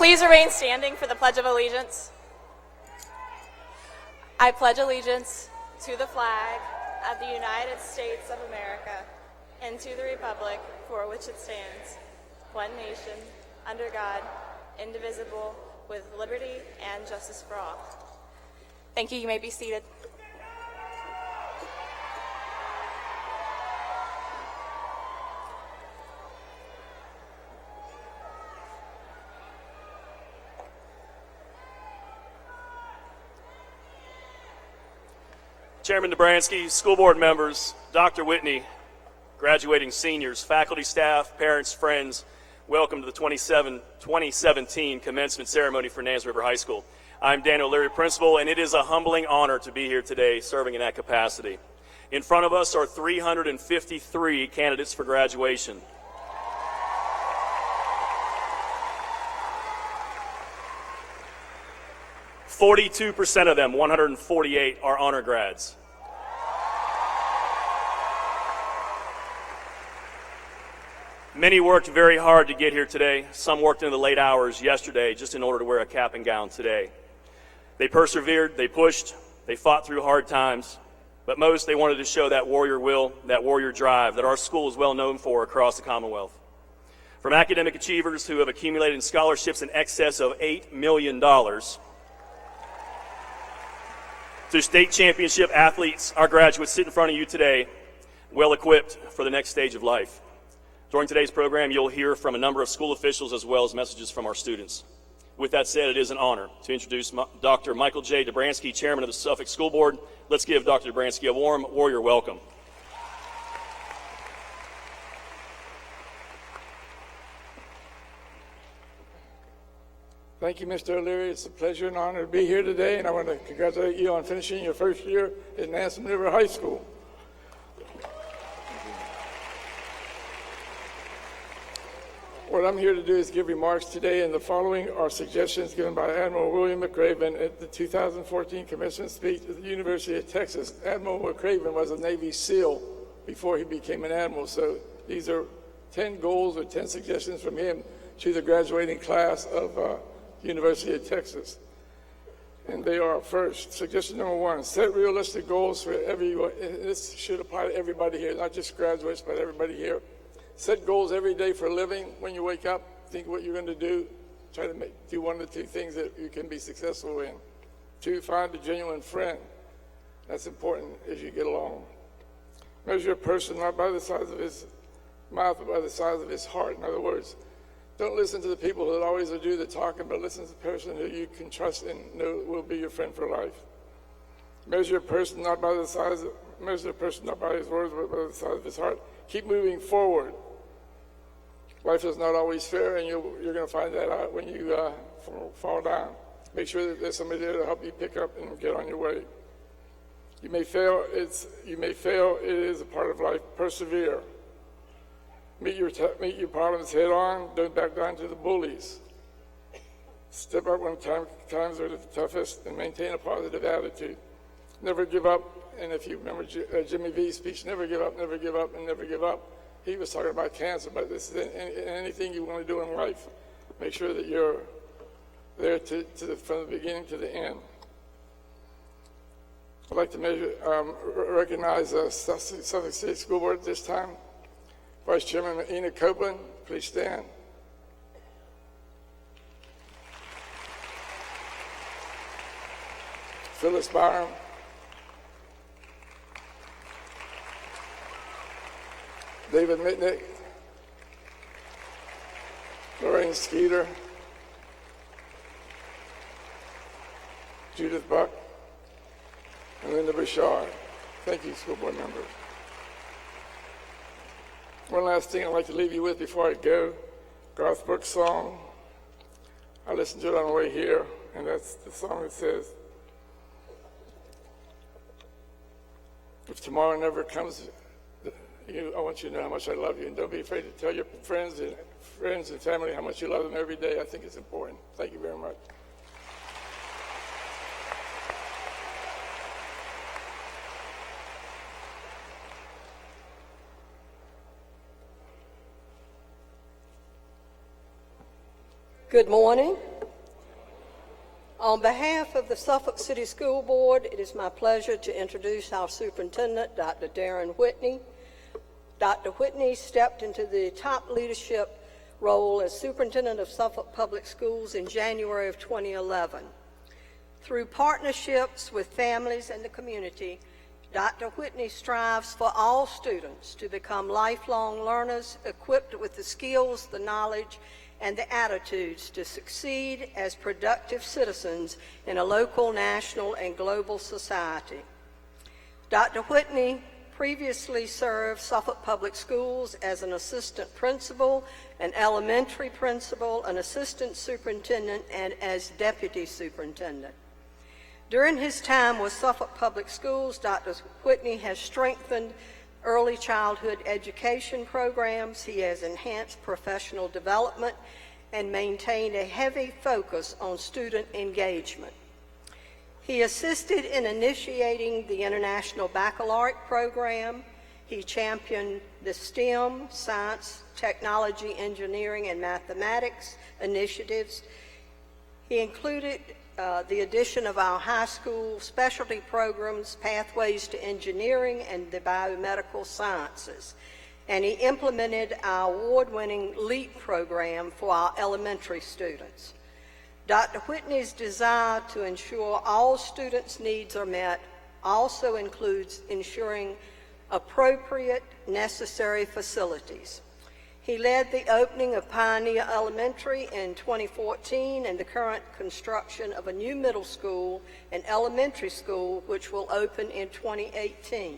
Please remain standing for the Pledge of Allegiance. I pledge allegiance to the flag of the United States of America and to the republic for which it stands, one nation, under God, indivisible, with liberty and justice for all. Thank you. You may be seated. Chairman Dobransky, school board members, Dr. Whitney, graduating seniors, faculty, staff, parents, friends, welcome to the 2017 commencement ceremony for Nansemond River High School. I'm Daniel Leary, principal, and it is a humbling honor to be here today serving in that capacity. In front of us are 353 candidates for graduation. %42% of them, 148, are honor grads. Many worked very hard to get here today. Some worked into the late hours yesterday just in order to wear a cap and gown today. They persevered, they pushed, they fought through hard times, but most they wanted to show that warrior will, that warrior drive that our school is well known for across the Commonwealth. From academic achievers who have accumulated in scholarships in excess of $8 million, to state championship athletes, our graduates sit in front of you today, well equipped for the next stage of life. During today's program, you'll hear from a number of school officials as well as messages from our students. With that said, it is an honor to introduce Dr. Michael J. Dobransky, Chairman of the Suffolk School Board. Let's give Dr. Dobransky a warm warrior welcome. Thank you, Mr. O'Leary. It's a pleasure and honor to be here today, and I want to congratulate you on finishing your first year at Nansemond River High School. What I'm here to do is give remarks today, and the following are suggestions given by Admiral William McRaven at the 2014 commencement speech at the University of Texas. Admiral McRaven was a Navy SEAL before he became an admiral, so these are 10 goals or 10 suggestions from him to the graduating class of University of Texas. And they are: first, suggestion number 1, set realistic goals for everyone. This should apply to everybody here, not just graduates, but everybody here. Set goals every day for a living. When you wake up, think what you're going to do. Try to do one of the 2 things that you can be successful in. 2, find a genuine friend. That's important as you get along. Measure a person not by the size of his mouth, but by the size of his heart. In other words, don't listen to the people that always do the talking, but listen to the person who you can trust and know will be your friend for life. Measure a person not by the size, measure a person not by his words, but by the size of his heart. Keep moving forward. Life is not always fair, and you're going to find that out when you fall down. Make sure that there's somebody there to help you pick up and get on your way. You may fail. It is a part of life. Persevere. Meet your problems head on. Don't back down to the bullies. Step up when times are the toughest, and maintain a positive attitude. Never give up. And if you remember Jimmy V's speech, never give up, never give up, and never give up. He was talking about cancer, but this is anything you want to do in life. Make sure that you're there from the beginning to the end. I'd like to recognize Suffolk State School Board at this time. Vice Chairman Enid Copeland, please stand. Phyllis Byram. David Mitnick. Lorraine Skeeter. Judith Buck. And Linda Bouchard. Thank you, school board members. One last thing I'd like to leave you with before I go. Garth Brooks' song. I listened to it on the way here, and that's the song that says, if tomorrow never comes, I want you to know how much I love you, and don't be afraid to tell your friends and family how much you love them every day. I think it's important. Thank you very much. Good morning. On behalf of the Suffolk City School Board, it is my pleasure to introduce our superintendent, Dr. Darren Whitney. Dr. Whitney stepped into the top leadership role as superintendent of Suffolk Public Schools in January of 2011. Through partnerships with families and the community, Dr. Whitney strives for all students to become lifelong learners equipped with the skills, the knowledge, and the attitudes to succeed as productive citizens in a local, national, and global society. Dr. Whitney previously served Suffolk Public Schools as an assistant principal, an elementary principal, an assistant superintendent, and as deputy superintendent. During his time with Suffolk Public Schools, Dr. Whitney has strengthened early childhood education programs. He has enhanced professional development and maintained a heavy focus on student engagement. He assisted in initiating the International Baccalaureate program. He championed the STEM, science, technology, engineering, and mathematics initiatives. He included the addition of our high school specialty programs, Pathways to Engineering, and the Biomedical Sciences. And he implemented our award-winning LEAP program for our elementary students. Dr. Whitney's desire to ensure all students' needs are met also includes ensuring appropriate, necessary facilities. He led the opening of Pioneer Elementary in 2014 and the current construction of a new middle school and elementary school, which will open in 2018.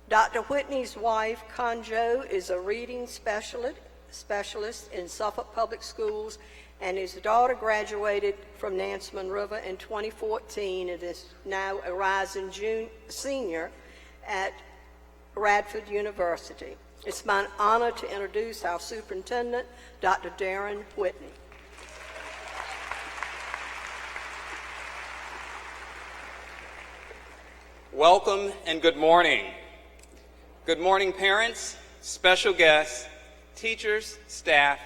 Dr. Whitney's wife, Conjo, is a reading specialist in Suffolk Public Schools, and his daughter graduated from Nansemond River in 2014 and is now a rising senior at Radford University. It's my honor to introduce our superintendent, Dr. Darren Whitney. Welcome and good morning. Good morning, parents, special guests, teachers, staff,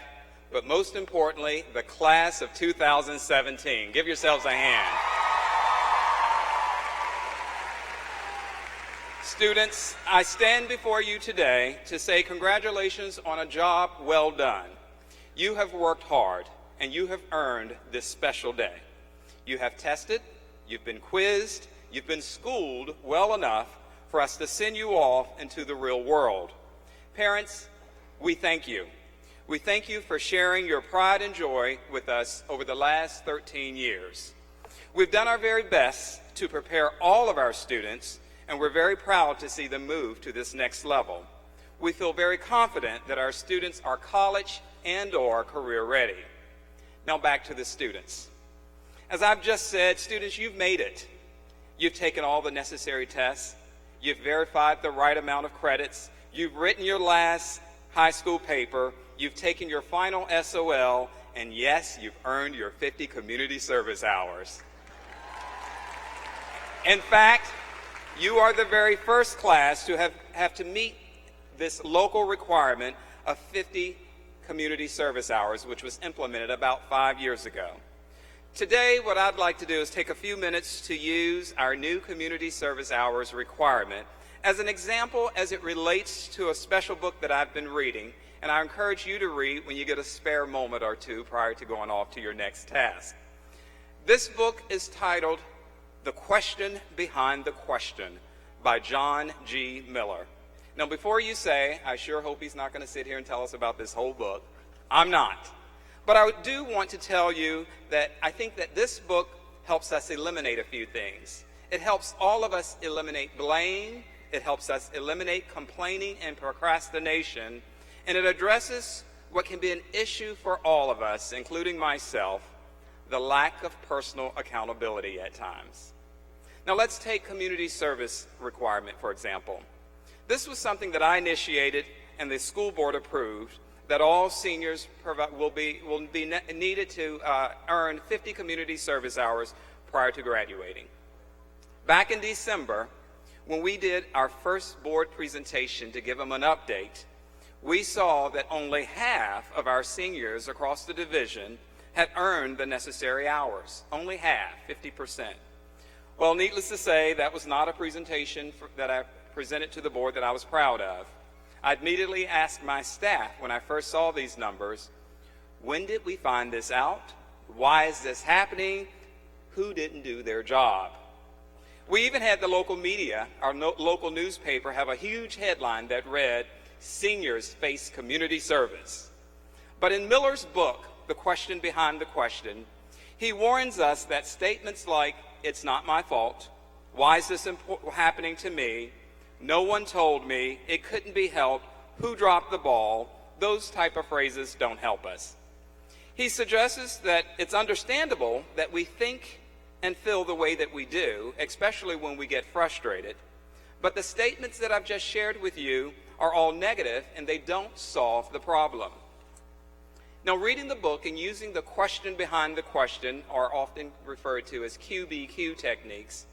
but most importantly, the class of 2017. Give yourselves a hand. Students, I stand before you today to say congratulations on a job well done. You have worked hard, and you have earned this special day. You have tested, you've been quizzed, you've been schooled well enough for us to send you off into the real world. Parents, we thank you. We thank you for sharing your pride and joy with us over the last 13 years. We've done our very best to prepare all of our students, and we're very proud to see them move to this next level. We feel very confident that our students are college and/or career ready. Now back to the students. As I've just said, students, you've made it. You've taken all the necessary tests. You've verified the right amount of credits. You've written your last high school paper. You've taken your final SOL. And yes, you've earned your 50 community service hours. In fact, you are the very first class to have to meet this local requirement of 50 community service hours, which was implemented about 5 years ago. Today, what I'd like to do is take a few minutes to use our new community service hours requirement as an example as it relates to a special book that I've been reading, and I encourage you to read when you get a spare moment or two prior to going off to your next task. This book is titled The Question Behind the Question by John G. Miller. Now, before you say, I sure hope he's not going to sit here and tell us about this whole book, I'm not. But I do want to tell you that I think that this book helps us eliminate a few things. It helps all of us eliminate blame. It helps us eliminate complaining and procrastination. And it addresses what can be an issue for all of us, including myself, the lack of personal accountability at times. Now let's take community service requirement, for example. This was something that I initiated and the school board approved, that all seniors will be needed to earn 50 community service hours prior to graduating. Back in December, when we did our first board presentation to give them an update, we saw that only half of our seniors across the division had earned the necessary hours. Only half, 50%. Well, needless to say, that was not a presentation that I presented to the board that I was proud of. I immediately asked my staff when I first saw these numbers, when did we find this out? Why is this happening? Who didn't do their job? We even had the local media, our local newspaper, have a huge headline that read, "Seniors Face Community Service." But in Miller's book, The Question Behind the Question, he warns us that statements like, "It's not my fault," "Why is this happening to me?" "No one told me," "It couldn't be helped," "Who dropped the ball?" those type of phrases don't help us. He suggests that it's understandable that we think and feel the way that we do, especially when we get frustrated. But the statements that I've just shared with you are all negative, and they don't solve the problem. Now, reading the book and using the question behind the question, or often referred to as QBQ techniques,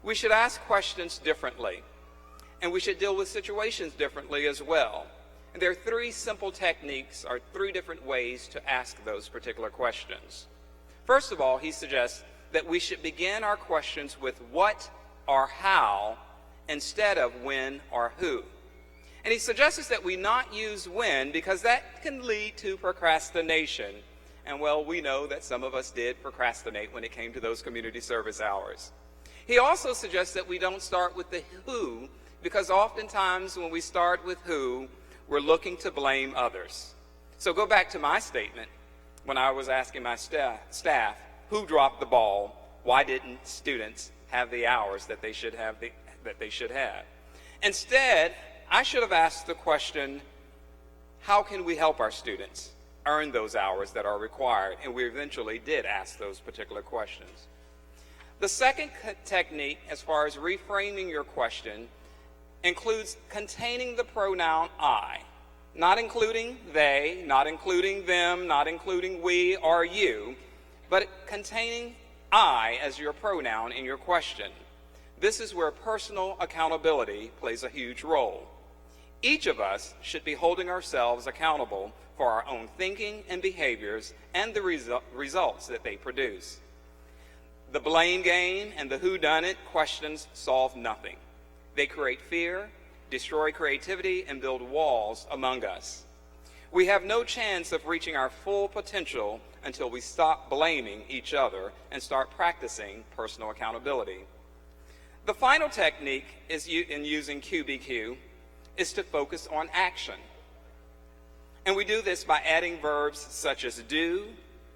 we should ask questions differently, and we should deal with situations differently as well. And there are three simple techniques, or three different ways to ask those particular questions. First of all, he suggests that we should begin our questions with what or how instead of when or who. And he suggests that we not use when because that can lead to procrastination. And well, we know that some of us did procrastinate when it came to those community service hours. He also suggests that we don't start with the who because oftentimes when we start with who, we're looking to blame others. So go back to my statement when I was asking my staff, who dropped the ball? Why didn't students have the hours that they should have? Instead, I should have asked the question, how can we help our students earn those hours that are required? And we eventually did ask those particular questions. The second technique, as far as reframing your question, includes containing the pronoun I, not including they, not including them, not including we or you, but containing I as your pronoun in your question. This is where personal accountability plays a huge role. Each of us should be holding ourselves accountable for our own thinking and behaviors and the results that they produce. The blame game and the whodunit questions solve nothing. They create fear, destroy creativity, and build walls among us. We have no chance of reaching our full potential until we stop blaming each other and start practicing personal accountability. The final technique in using QBQ is to focus on action. And we do this by adding verbs such as do,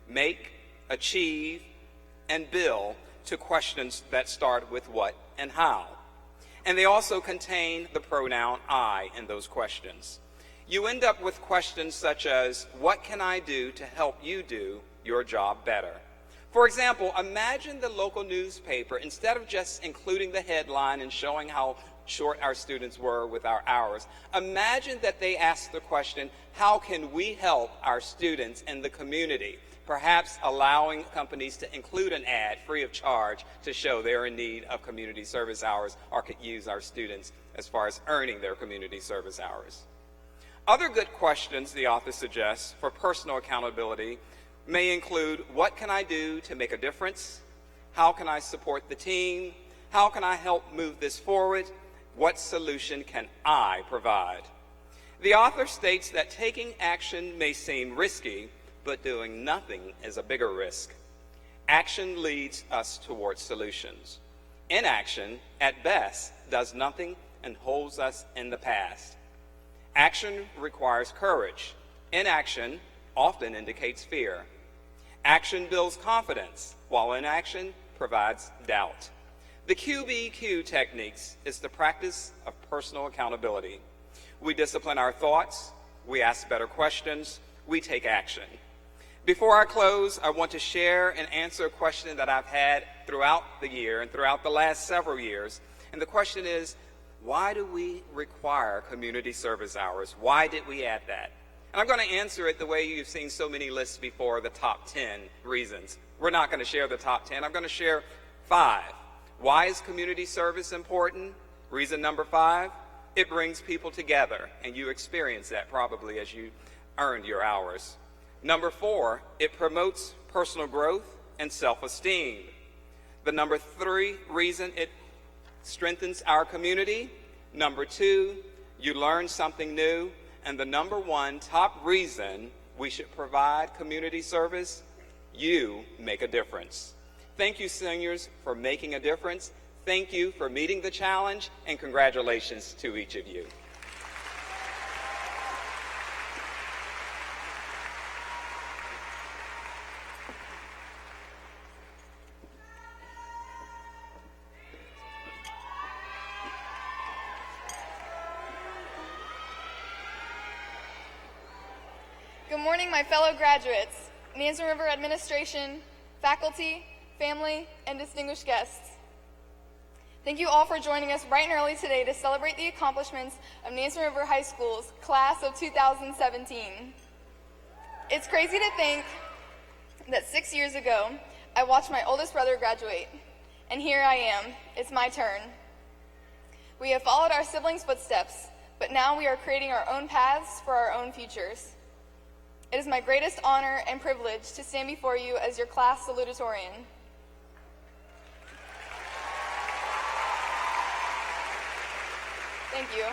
make, achieve, and bill to questions that start with what and how. And they also contain the pronoun I in those questions. You end up with questions such as, what can I do to help you do your job better? For example, imagine the local newspaper, instead of just including the headline and showing how short our students were with our hours, imagine that they asked the question, how can we help our students in the community? Perhaps allowing companies to include an ad free of charge to show they're in need of community service hours or could use our students as far as earning their community service hours. Other good questions the author suggests for personal accountability may include, what can I do to make a difference? How can I support the team? How can I help move this forward? What solution can I provide? The author states that taking action may seem risky, but doing nothing is a bigger risk. Action leads us towards solutions. Inaction, at best, does nothing and holds us in the past. Action requires courage. Inaction often indicates fear. Action builds confidence, while inaction provides doubt. The QBQ techniques is the practice of personal accountability. We discipline our thoughts, we ask better questions, we take action. Before I close, I want to share and answer a question that I've had throughout the year and throughout the last several years. And the question is, why do we require community service hours? Why did we add that? And I'm going to answer it the way you've seen so many lists before, the top 10 reasons. We're not going to share the top 10. I'm going to share 5. Why is community service important? Reason number 5, it brings people together, and you experience that probably as you earned your hours. Number 4, it promotes personal growth and self-esteem. The number 3 reason it strengthens our community. Number 2, you learn something new. And the number 1 top reason we should provide community service, you make a difference. Thank you, seniors, for making a difference. Thank you for meeting the challenge, and congratulations to each of you. Good morning, my fellow graduates, Nansemond River administration, faculty, family, and distinguished guests. Thank you all for joining us bright and early today to celebrate the accomplishments of Nansemond River High School's class of 2017. It's crazy to think that 6 years ago, I watched my oldest brother graduate, and here I am. It's my turn. We have followed our siblings' footsteps, but now we are creating our own paths for our own futures. It is my greatest honor and privilege to stand before you as your class salutatorian. Thank you.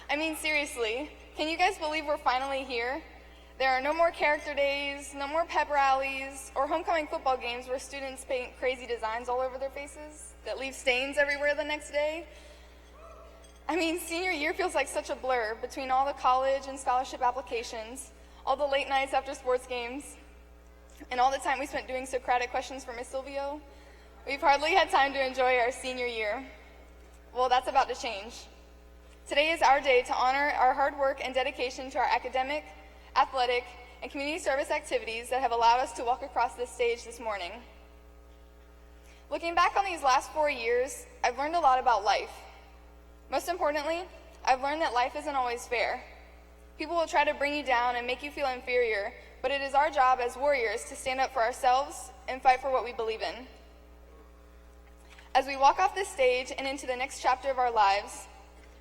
I mean, seriously, can you guys believe we're finally here? There are no more character days, no more pep rallies, or homecoming football games where students paint crazy designs all over their faces that leave stains everywhere the next day. I mean, senior year feels like such a blur between all the college and scholarship applications, all the late nights after sports games, and all the time we spent doing Socratic questions for Miss Silvio. We've hardly had time to enjoy our senior year. Well, that's about to change. Today is our day to honor our hard work and dedication to our academic, athletic, and community service activities that have allowed us to walk across this stage this morning. Looking back on these last 4 years, I've learned a lot about life. Most importantly, I've learned that life isn't always fair. People will try to bring you down and make you feel inferior, but it is our job as warriors to stand up for ourselves and fight for what we believe in. As we walk off this stage and into the next chapter of our lives,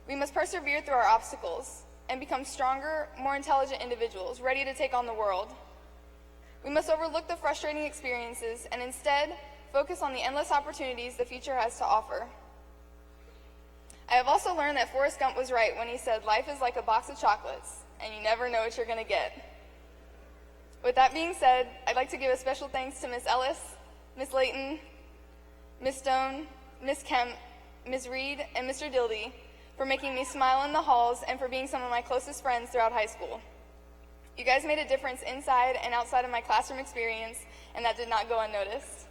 we must persevere through our obstacles and become stronger, more intelligent individuals, ready to take on the world. We must overlook the frustrating experiences and instead focus on the endless opportunities the future has to offer. I have also learned that Forrest Gump was right when he said life is like a box of chocolates, and you never know what you're going to get. With that being said, I'd like to give a special thanks to Miss Ellis, Miss Layton, Miss Stone, Miss Kemp, Ms. Reed, and Mr. Dildy for making me smile in the halls and for being some of my closest friends throughout high school. You guys made a difference inside and outside of my classroom experience, and that did not go unnoticed.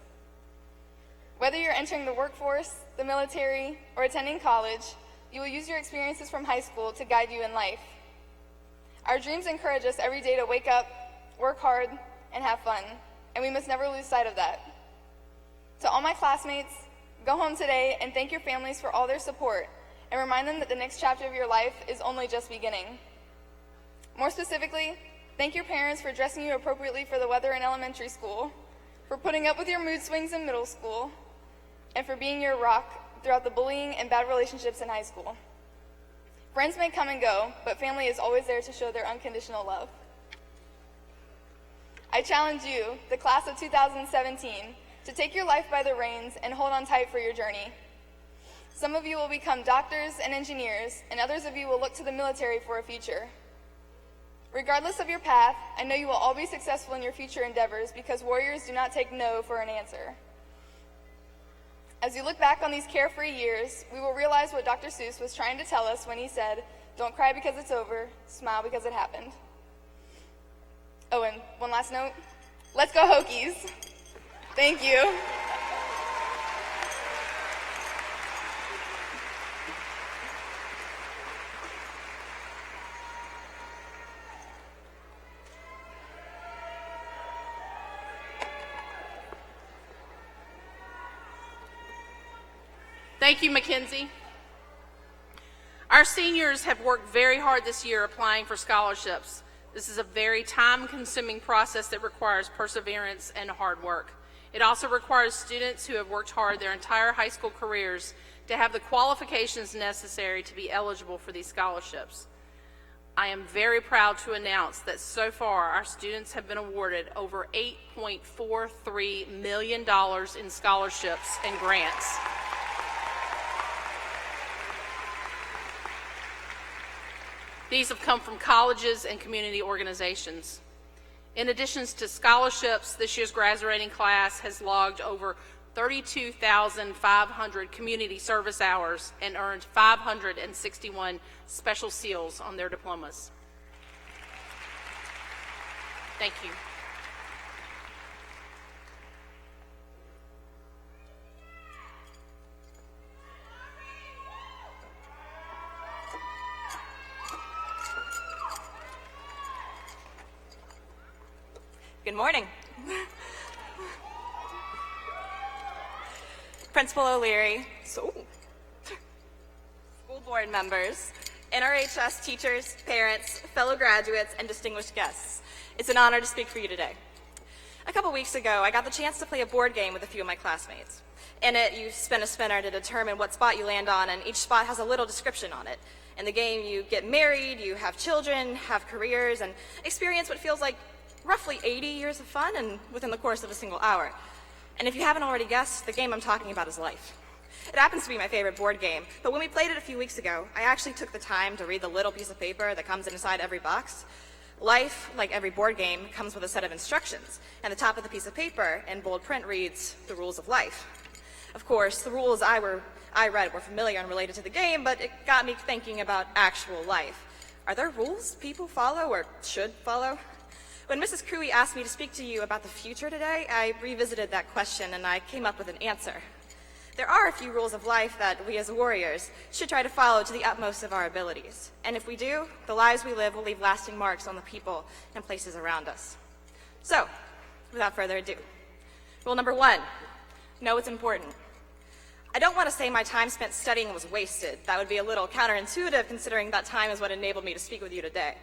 Whether you're entering the workforce, the military, or attending college, you will use your experiences from high school to guide you in life. Our dreams encourage us every day to wake up, work hard, and have fun, and we must never lose sight of that. To all my classmates, go home today and thank your families for all their support, and remind them that the next chapter of your life is only just beginning. More specifically, thank your parents for dressing you appropriately for the weather in elementary school, for putting up with your mood swings in middle school, and for being your rock throughout the bullying and bad relationships in high school. Friends may come and go, but family is always there to show their unconditional love. I challenge you, the class of 2017, to take your life by the reins and hold on tight for your journey. Some of you will become doctors and engineers, and others of you will look to the military for a future. Regardless of your path, I know you will all be successful in your future endeavors because warriors do not take no for an answer. As you look back on these carefree years, we will realize what Dr. Seuss was trying to tell us when he said, "Don't cry because it's over, smile because it happened." Oh, and one last note, let's go Hokies. Thank you. Thank you, Mackenzie. Our seniors have worked very hard this year applying for scholarships. This is a very time-consuming process that requires perseverance and hard work. It also requires students who have worked hard their entire high school careers to have the qualifications necessary to be eligible for these scholarships. I am very proud to announce that so far our students have been awarded over $8.43 million in scholarships and grants. These have come from colleges and community organizations. In addition to scholarships, this year's graduating class has logged over 32,500 community service hours and earned 561 special seals on their diplomas. Thank you. Good morning. Principal O'Leary, school board members, NRHS teachers, parents, fellow graduates, and distinguished guests. It's an honor to speak for you today. A couple weeks ago, I got the chance to play a board game with a few of my classmates. In it, you spin a spinner to determine what spot you land on, and each spot has a little description on it. In the game, you get married, you have children, have careers, and experience what feels like roughly 80 years of fun and within the course of a single hour. And if you haven't already guessed, the game I'm talking about is life. It happens to be my favorite board game, but when we played it a few weeks ago, I actually took the time to read the little piece of paper that comes inside every box. Life, like every board game, comes with a set of instructions, and the top of the piece of paper in bold print reads, "The rules of life." Of course, the rules I read were familiar and related to the game, but it got me thinking about actual life. Are there rules people follow or should follow? When Mrs. Cruey asked me to speak to you about the future today, I revisited that question and I came up with an answer. There are a few rules of life that we as warriors should try to follow to the utmost of our abilities. And if we do, the lives we live will leave lasting marks on the people and places around us. So, without further ado, rule number 1, know what's important. I don't want to say my time spent studying was wasted. That would be a little counterintuitive considering that time is what enabled me to speak with you today.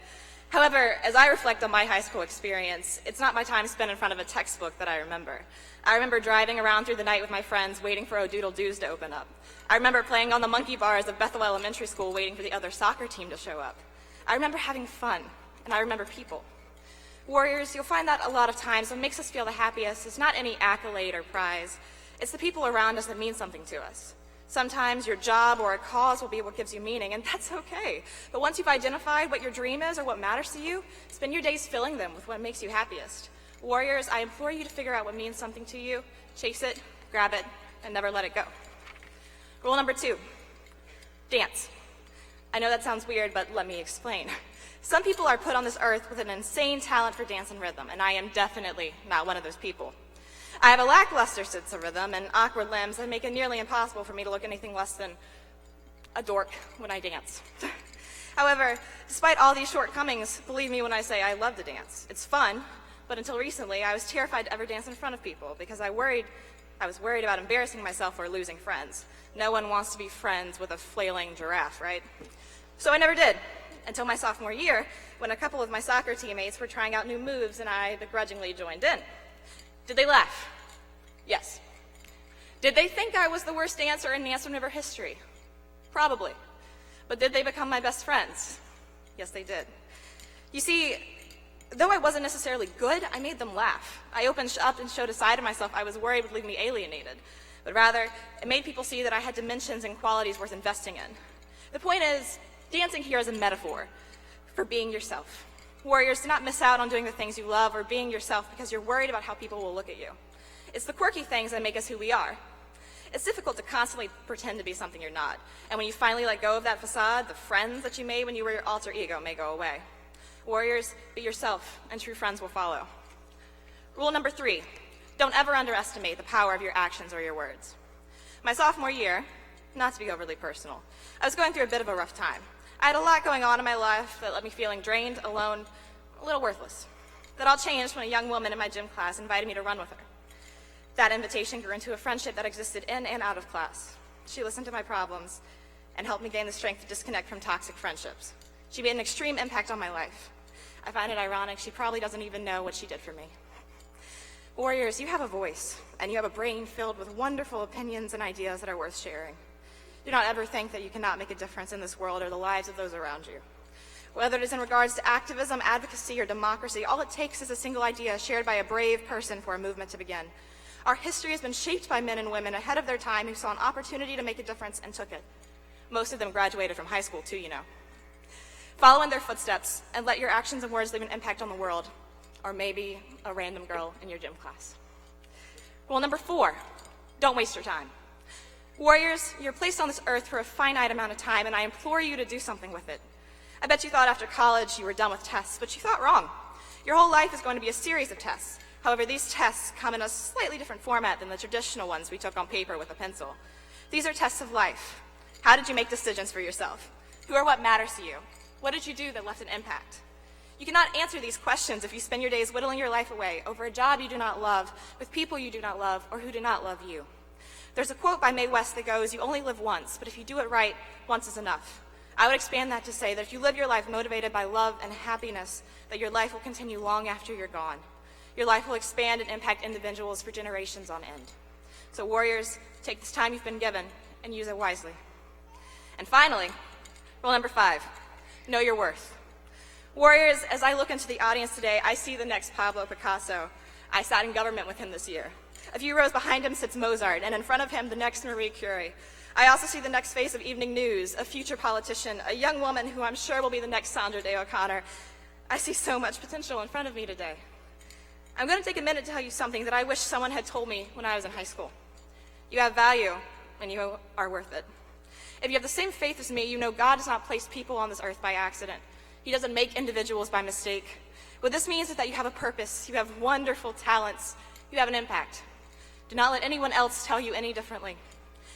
However, as I reflect on my high school experience, it's not my time spent in front of a textbook that I remember. I remember driving around through the night with my friends waiting for O-Doodle-Doos to open up. I remember playing on the monkey bars of Bethel Elementary School waiting for the other soccer team to show up. I remember having fun, and I remember people. Warriors, you'll find that a lot of times what makes us feel the happiest is not any accolade or prize. It's the people around us that mean something to us. Sometimes your job or a cause will be what gives you meaning, and that's okay. But once you've identified what your dream is or what matters to you, spend your days filling them with what makes you happiest. Warriors, I implore you to figure out what means something to you, chase it, grab it, and never let it go. Rule number 2, dance. I know that sounds weird, but let me explain. Some people are put on this earth with an insane talent for dance and rhythm, and I am definitely not one of those people. I have a lackluster sense of rhythm and awkward limbs that make it nearly impossible for me to look anything less than a dork when I dance. However, despite all these shortcomings, believe me when I say I love to dance. It's fun, but until recently, I was terrified to ever dance in front of people because I was worried about embarrassing myself or losing friends. No one wants to be friends with a flailing giraffe, right? So I never did, until my sophomore year, when a couple of my soccer teammates were trying out new moves and I begrudgingly joined in. Did they laugh? Yes. Did they think I was the worst dancer in Nansemond River history? Probably. But did they become my best friends? Yes, they did. You see, though I wasn't necessarily good, I made them laugh. I opened up and showed a side of myself I was worried would leave me alienated. But rather, it made people see that I had dimensions and qualities worth investing in. The point is, dancing here is a metaphor for being yourself. Warriors, do not miss out on doing the things you love or being yourself because you're worried about how people will look at you. It's the quirky things that make us who we are. It's difficult to constantly pretend to be something you're not. And when you finally let go of that facade, the friends that you made when you were your alter ego may go away. Warriors, be yourself, and true friends will follow. Rule number 3, don't ever underestimate the power of your actions or your words. My sophomore year, not to be overly personal, I was going through a bit of a rough time. I had a lot going on in my life that left me feeling drained, alone, a little worthless. That all changed when a young woman in my gym class invited me to run with her. That invitation grew into a friendship that existed in and out of class. She listened to my problems and helped me gain the strength to disconnect from toxic friendships. She made an extreme impact on my life. I find it ironic she probably doesn't even know what she did for me. Warriors, you have a voice, and you have a brain filled with wonderful opinions and ideas that are worth sharing. Do not ever think that you cannot make a difference in this world or the lives of those around you. Whether it is in regards to activism, advocacy, or democracy, all it takes is a single idea shared by a brave person for a movement to begin. Our history has been shaped by men and women ahead of their time who saw an opportunity to make a difference and took it. Most of them graduated from high school too, you know. Follow in their footsteps and let your actions and words leave an impact on the world, or maybe a random girl in your gym class. Rule number 4, don't waste your time. Warriors, you're placed on this earth for a finite amount of time, and I implore you to do something with it. I bet you thought after college you were done with tests, but you thought wrong. Your whole life is going to be a series of tests. However, these tests come in a slightly different format than the traditional ones we took on paper with a pencil. These are tests of life. How did you make decisions for yourself? Who or what matters to you? What did you do that left an impact? You cannot answer these questions if you spend your days whittling your life away over a job you do not love, with people you do not love, or who do not love you. There's a quote by Mae West that goes, "You only live once, but if you do it right, once is enough." I would expand that to say that if you live your life motivated by love and happiness, that your life will continue long after you're gone. Your life will expand and impact individuals for generations on end. So warriors, take this time you've been given and use it wisely. And finally, rule number 5, know your worth. Warriors, as I look into the audience today, I see the next Pablo Picasso. I sat in government with him this year. A few rows behind him sits Mozart, and in front of him, the next Marie Curie. I also see the next face of evening news, a future politician, a young woman who I'm sure will be the next Sandra Day O'Connor. I see so much potential in front of me today. I'm going to take a minute to tell you something that I wish someone had told me when I was in high school. You have value, and you are worth it. If you have the same faith as me, you know God does not place people on this earth by accident. He doesn't make individuals by mistake. What this means is that you have a purpose, you have wonderful talents, you have an impact. Do not let anyone else tell you any differently.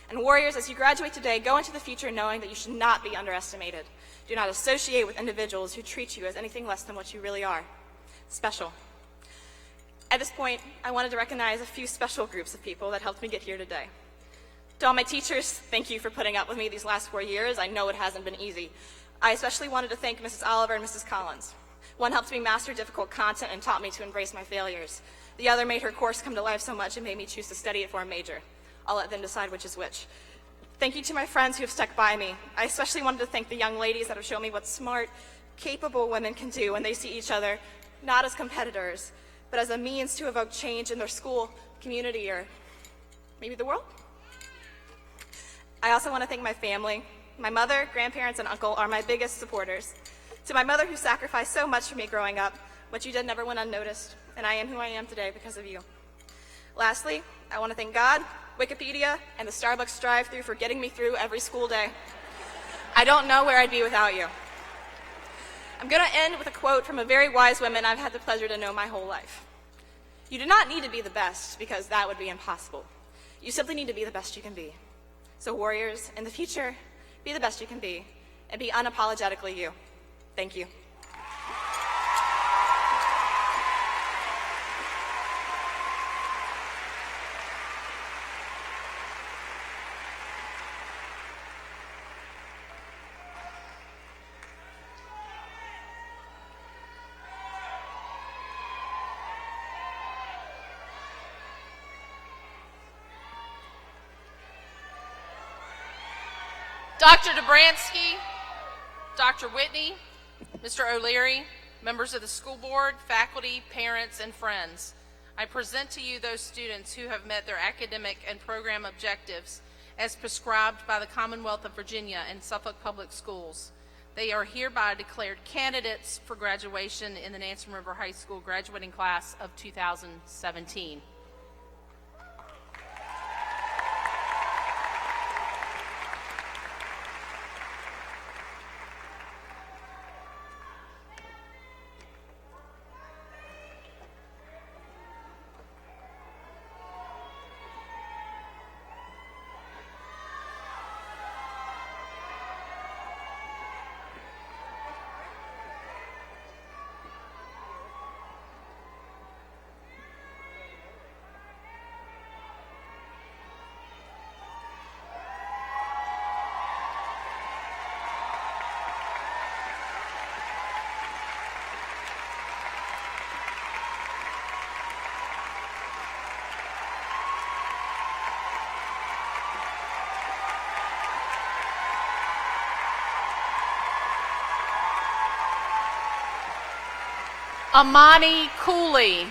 And warriors, as you graduate today, go into the future knowing that you should not be underestimated. Do not associate with individuals who treat you as anything less than what you really are, special. At this point, I wanted to recognize a few special groups of people that helped me get here today. To all my teachers, thank you for putting up with me these last 4 years. I know it hasn't been easy. I especially wanted to thank Mrs. Oliver and Mrs. Collins. One helped me master difficult content and taught me to embrace my failures. The other made her course come to life so much it made me choose to study it for a major. I'll let them decide which is which. Thank you to my friends who have stuck by me. I especially wanted to thank the young ladies that have shown me what smart, capable women can do when they see each other, not as competitors, but as a means to evoke change in their school, community, or maybe the world. I also want to thank my family. My mother, grandparents, and uncle are my biggest supporters. To my mother who sacrificed so much for me growing up, what you did never went unnoticed, and I am who I am today because of you. Lastly, I want to thank God, Wikipedia, and the Starbucks drive-thru for getting me through every school day. I don't know where I'd be without you. I'm going to end with a quote from a very wise woman I've had the pleasure to know my whole life. You do not need to be the best, because that would be impossible. You simply need to be the best you can be. So warriors, in the future, be the best you can be, and be unapologetically you. Thank you. Dr. Dobransky, Dr. Whitney, Mr. O'Leary, members of the school board, faculty, parents, and friends, I present to you those students who have met their academic and program objectives as prescribed by the Commonwealth of Virginia and Suffolk Public Schools. They are hereby declared candidates for graduation in the Nansemond River High School graduating class of 2017. Amani Cooley.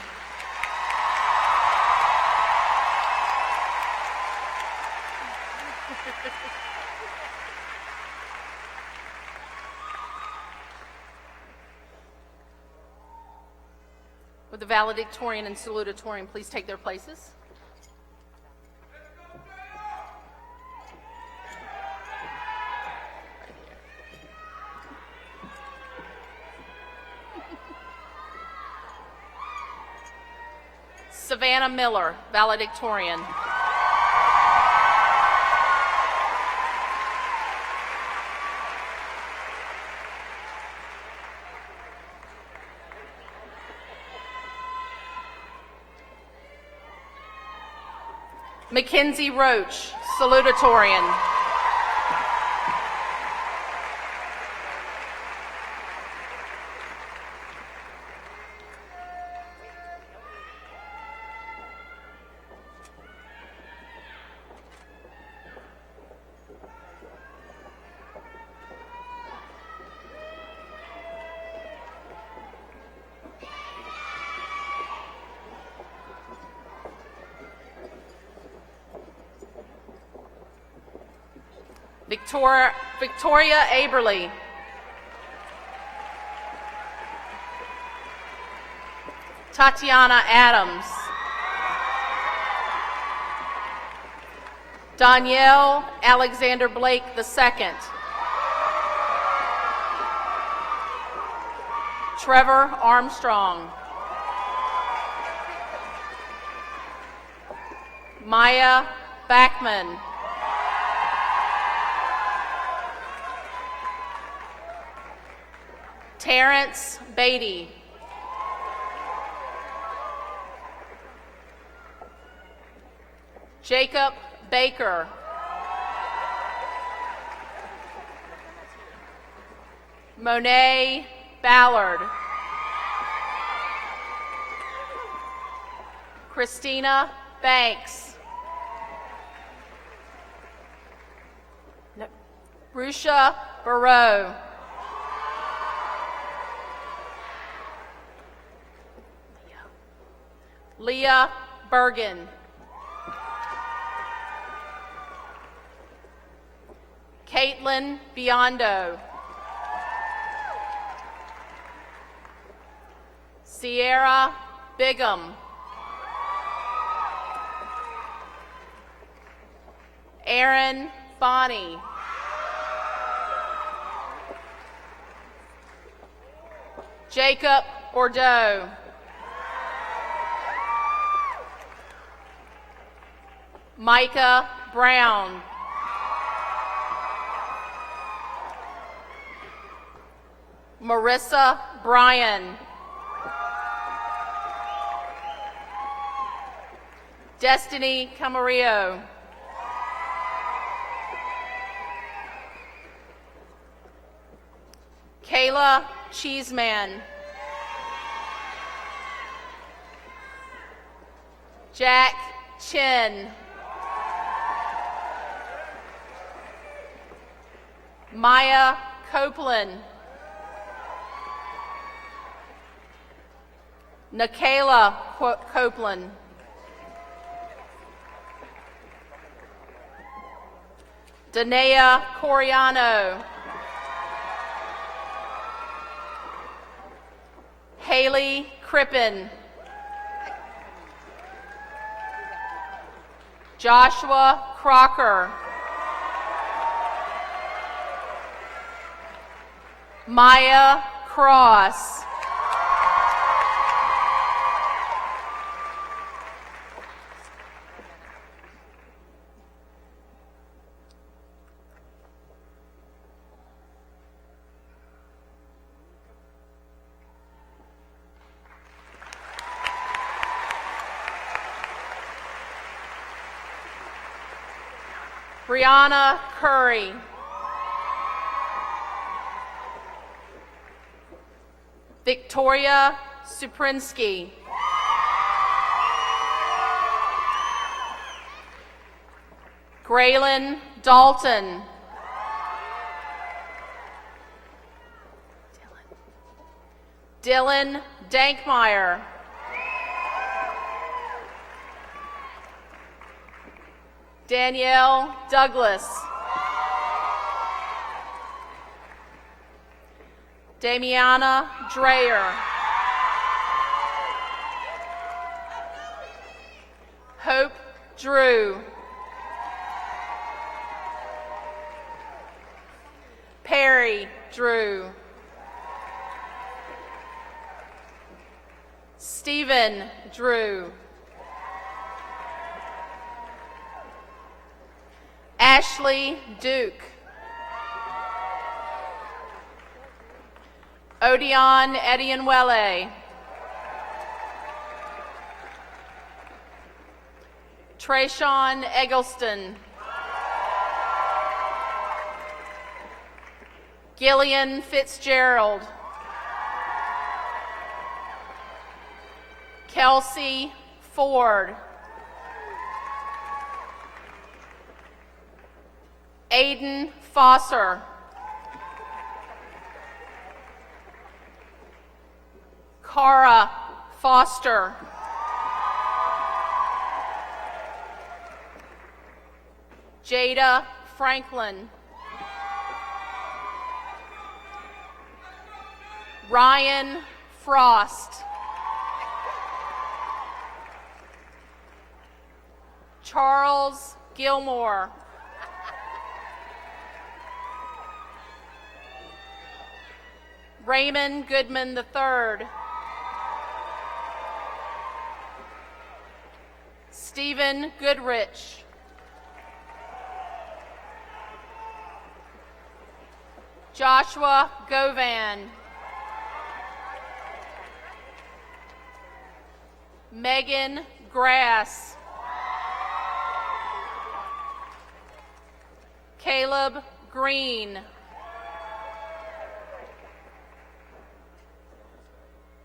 Would the valedictorian and salutatorian please take their places? Savannah Miller, valedictorian. Mackenzie Roach, salutatorian. Victoria Aberly. Tatiana Adams. Danielle Alexander Blake II. Trevor Armstrong. Maya Backman. Terrence Beatty. Jacob Baker. Monet Ballard. Christina Banks. Rusha Barreau. Leah Bergen. Caitlin Biondo. Sierra Bigham. Aaron Bonney. Jacob Bordeaux. Micah Brown. Marissa Bryan. Destiny Camarillo. Kayla Cheeseman. Jack Chin. Maya Copeland. Nikayla Copeland. Danea Coriano. Haley Crippen. Joshua Crocker. Maya Cross. Brianna Curry. Victoria Suprinsky. Graylin Dalton. Dylan Dankmeyer. Danielle Douglas. Damiana Dreyer. Hope Drew. Perry Drew. Stephen Drew. Ashley Duke. Odion Edianwele. Trayshawn Eggleston. Gillian Fitzgerald. Kelsey Ford. Aiden Fosser. Cara Foster. Jada Franklin. Ryan Frost. Charles Gilmore. Raymond Goodman III. Stephen Goodrich. Joshua Govan. Megan Grass. Caleb Green.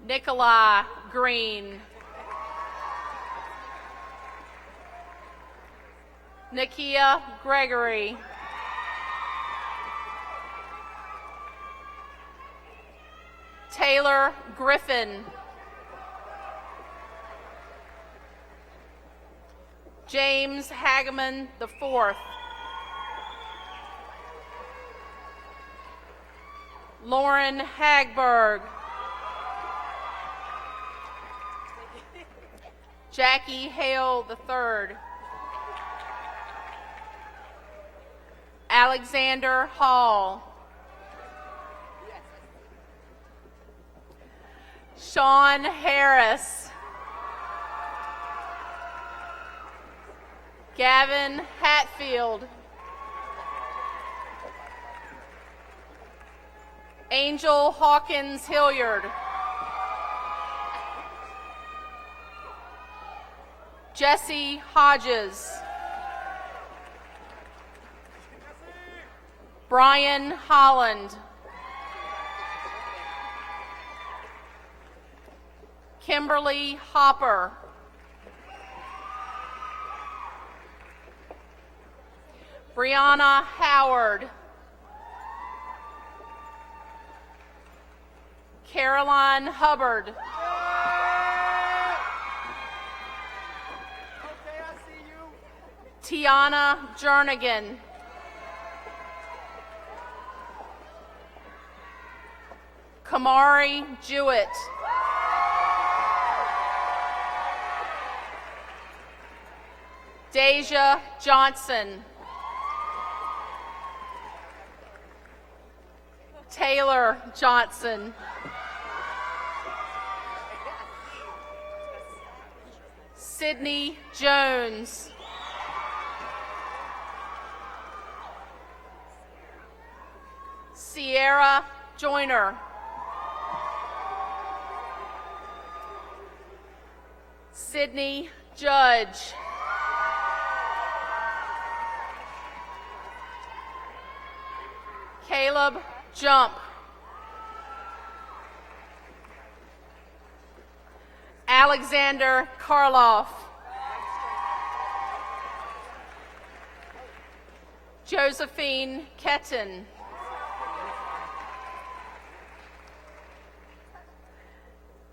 Nikolai Green. Nakia Gregory. Taylor Griffin. James Hageman IV. Lauren Hagberg. Jackie Hale III. Alexander Hall. Sean Harris. Gavin Hatfield. Angel Hawkins Hilliard. Jesse Hodges. Brian Holland. Kimberly Hopper. Brianna Howard. Caroline Hubbard. Tiana Jernigan. Kamari Jewett. Deja Johnson. Taylor Johnson. Sydney Jones. Sierra Joyner. Sydney Judge. Caleb Jump. Alexander Karloff. Josephine Ketton.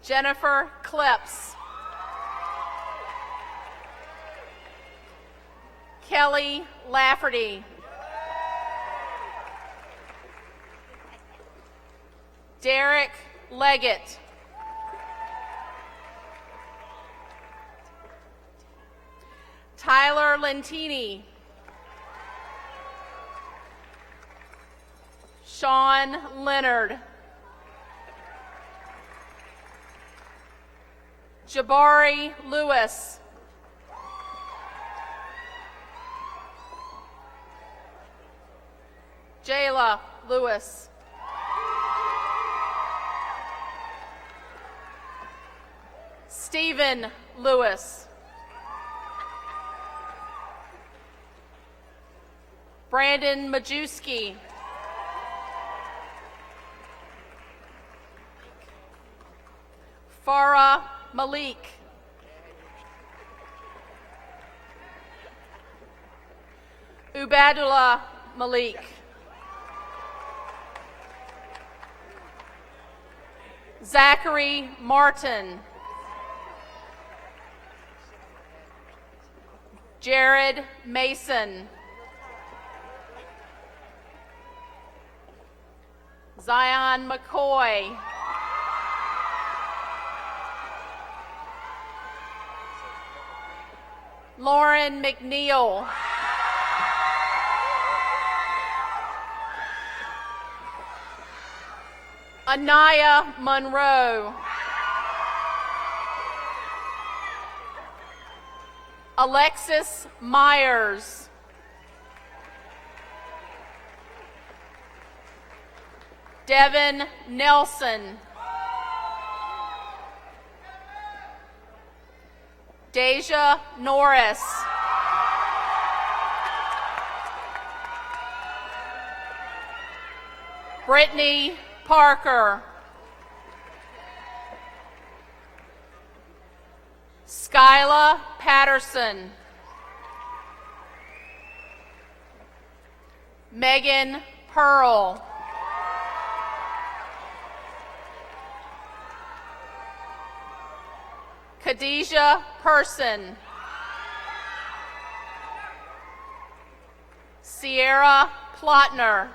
Jennifer Clips. Kelly Lafferty. Derek Leggett. Tyler Lentini. Sean Leonard. Jabari Lewis. Jayla Lewis. Stephen Lewis. Brandon Majewski. Farah Malik. Ubadullah Malik. Zachary Martin. Jared Mason. Zion McCoy. Lauren McNeil. Anaya Monroe. Alexis Myers. Devin Nelson. Deja Norris. Brittany Parker. Skyla Patterson. Megan Pearl. Khadijah Person. Sierra Plotner.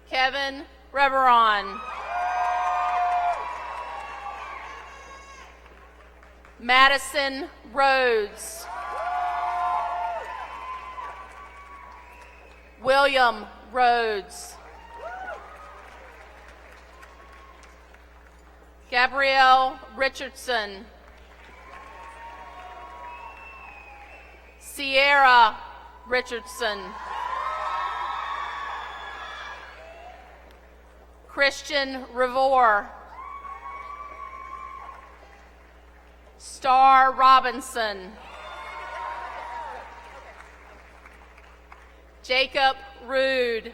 Kevin Reveron. Madison Rhodes. William Rhodes. Gabrielle Richardson. Sierra Richardson. Christian Revore. Star Robinson. Jacob Rude.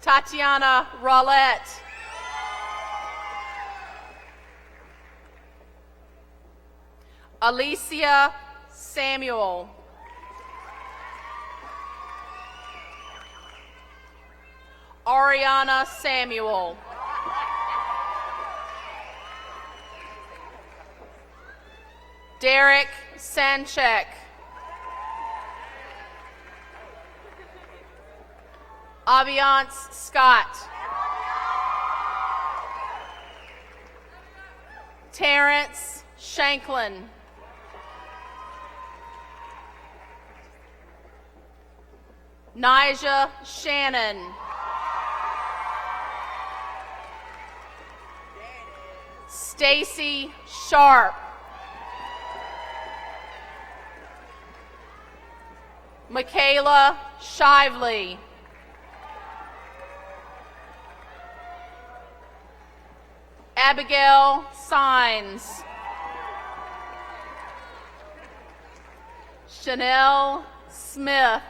Tatiana Rollette. Alicia Samuel. Ariana Samuel. Derek Sanchek. Aviance Scott. Terrence Shanklin. Nija Shannon. Stacy Sharp. Michaela Shively. Abigail Sines. Chanel Smith.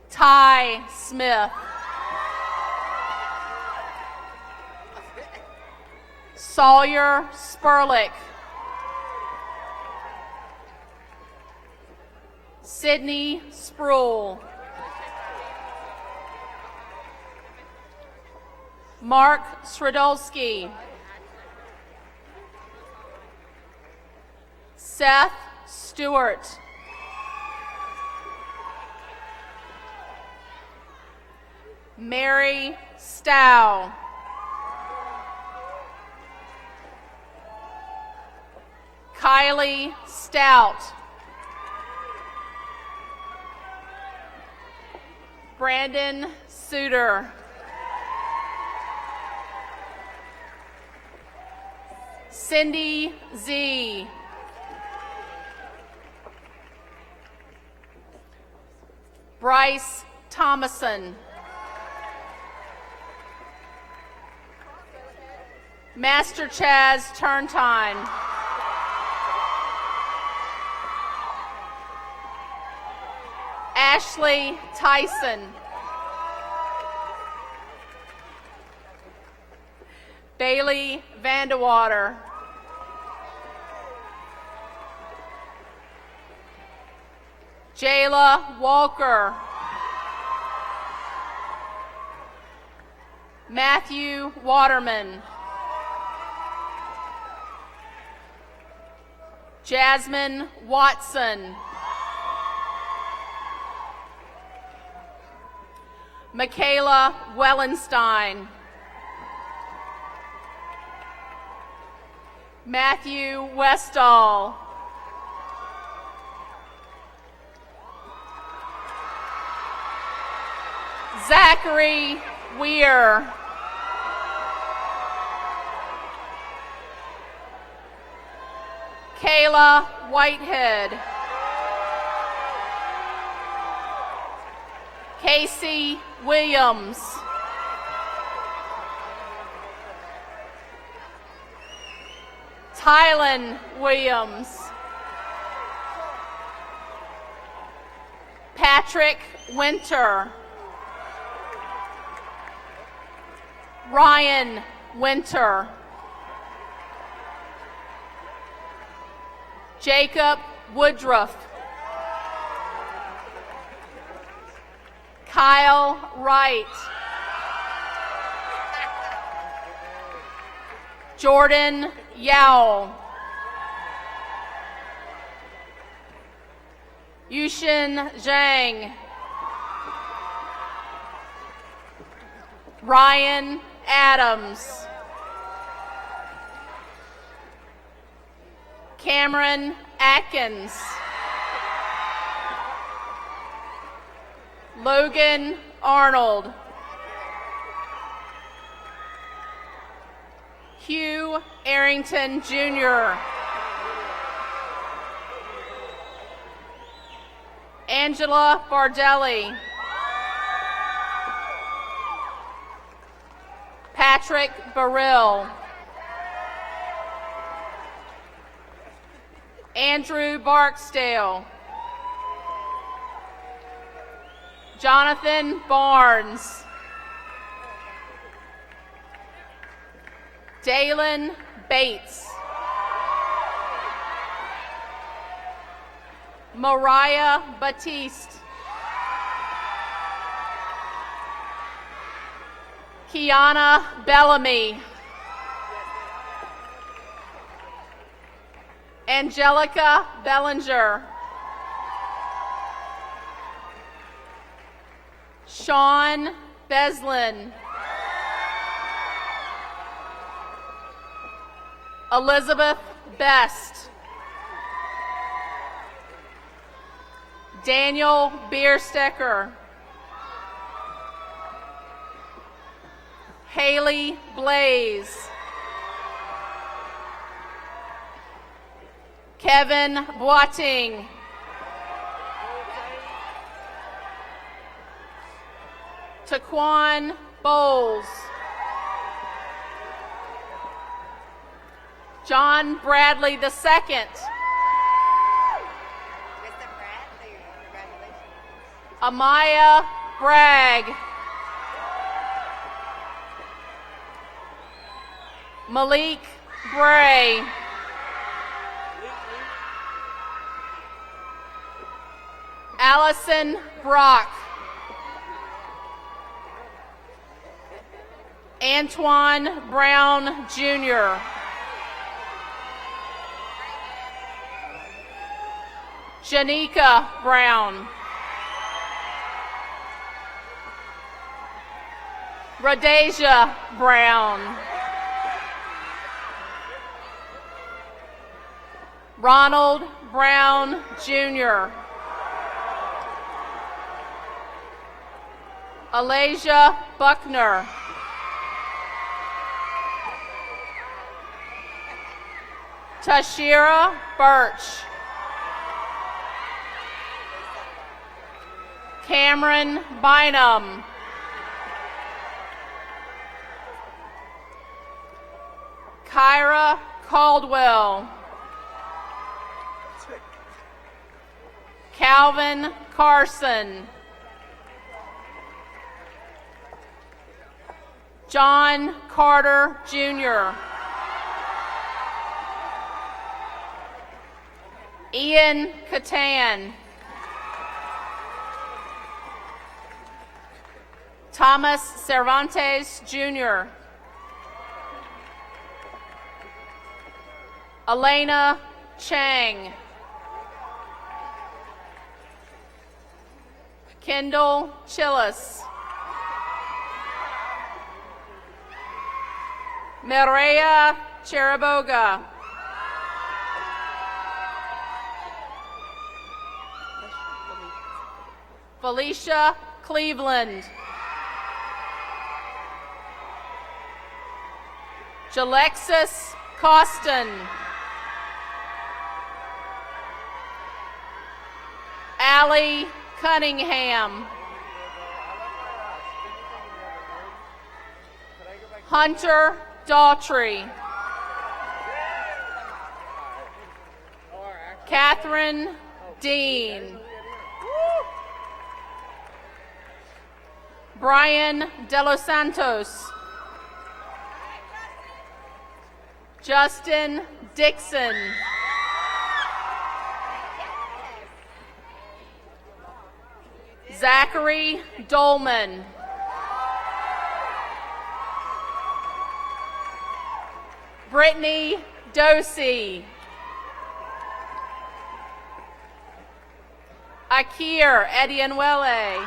Ty Smith. Sawyer Sperlich. Sydney Sproul. Mark Sradolski. Seth Stewart. Mary Stow. Kylie Stout. Brandon Suter. Cindy Z. Bryce Thomason. Master Chaz Turntine. Ashley Tyson. Bailey Vandewater. Jayla Walker. Matthew Waterman. Jasmine Watson. Michaela Wellenstein. Matthew Westall. Zachary Weir. Kayla Whitehead. Casey Williams. Tylen Williams. Patrick Winter. Ryan Winter. Jacob Woodruff. Kyle Wright. Jordan Yao. Yushin Zhang. Ryan Adams. Cameron Atkins. Logan Arnold. Hugh Arrington Jr. Angela Bardelli. Patrick Burrill. Andrew Barksdale. Jonathan Barnes. Dalen Bates. Mariah Batiste. Kiana Bellamy. Angelica Bellinger. Sean Beslin. Elizabeth Best. Daniel Bierstecker. Haley Blaze. Kevin Boating. Taquan Bowles. John Bradley II. Mr. Bradley, congratulations. Amaya Bragg. Malik Bray. Allison Brock. Antoine Brown Jr. Janika Brown. Rhodesia Brown. Ronald Brown Jr. Alasia Buckner. Tashira Birch. Cameron Bynum. Kyra Caldwell. Calvin Carson. John Carter Jr. Ian Catan. Thomas Cervantes Jr. Elena Chang. Kendall Chillis. Mireya Cheriboga. Felicia Cleveland. Jalexis Costin. Allie Cunningham. Hunter Daughtry. Catherine Dean. Brian De Los Santos. Justin Dixon. Zachary Dolman. Brittany Dosey. Akir Edianwele.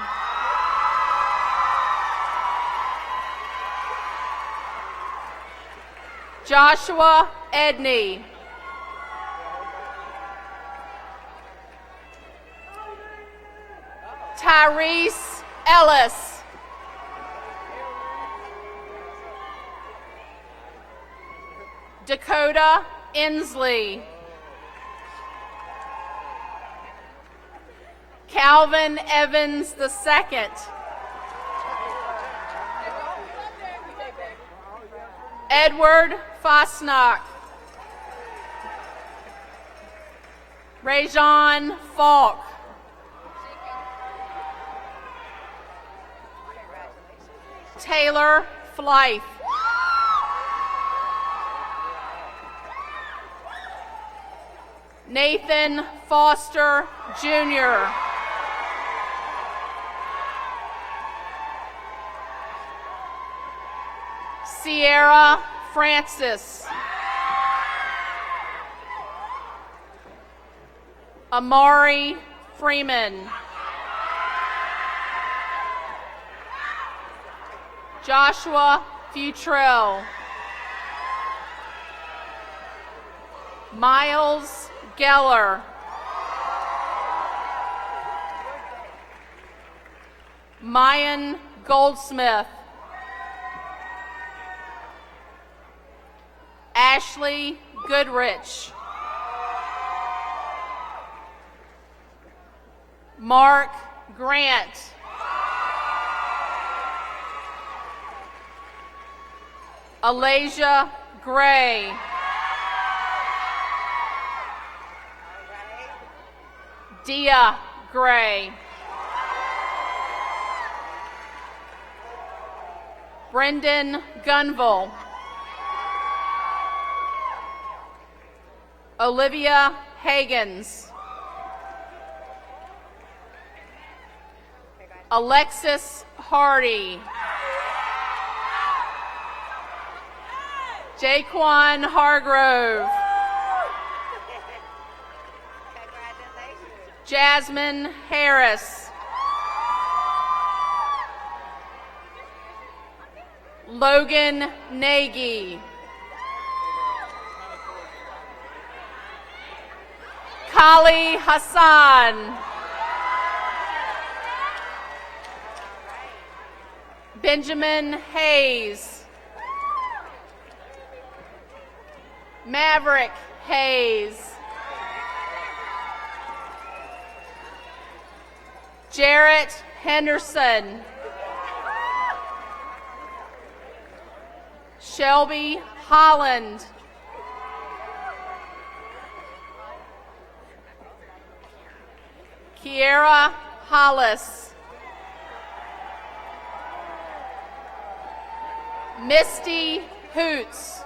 Joshua Edney. Tyrese Ellis. Dakota Inslee. Calvin Evans II. Edward Fosnock. Rajon Falk. Taylor Flife. Nathan Foster Jr. Sierra Francis. Amari Freeman. Joshua Futrell. Miles Geller. Mayan Goldsmith. Ashley Goodrich. Mark Grant. Alasia Gray. Dia Gray. Brendan Gunville. Olivia Hagans. Alexis Hardy. Jaquan Hargrove. Jasmine Harris. Logan Nagy. Kali Hassan. Benjamin Hayes. Maverick Hayes. Jarrett Henderson. Shelby Holland. Kiera Hollis. Misty Hoots.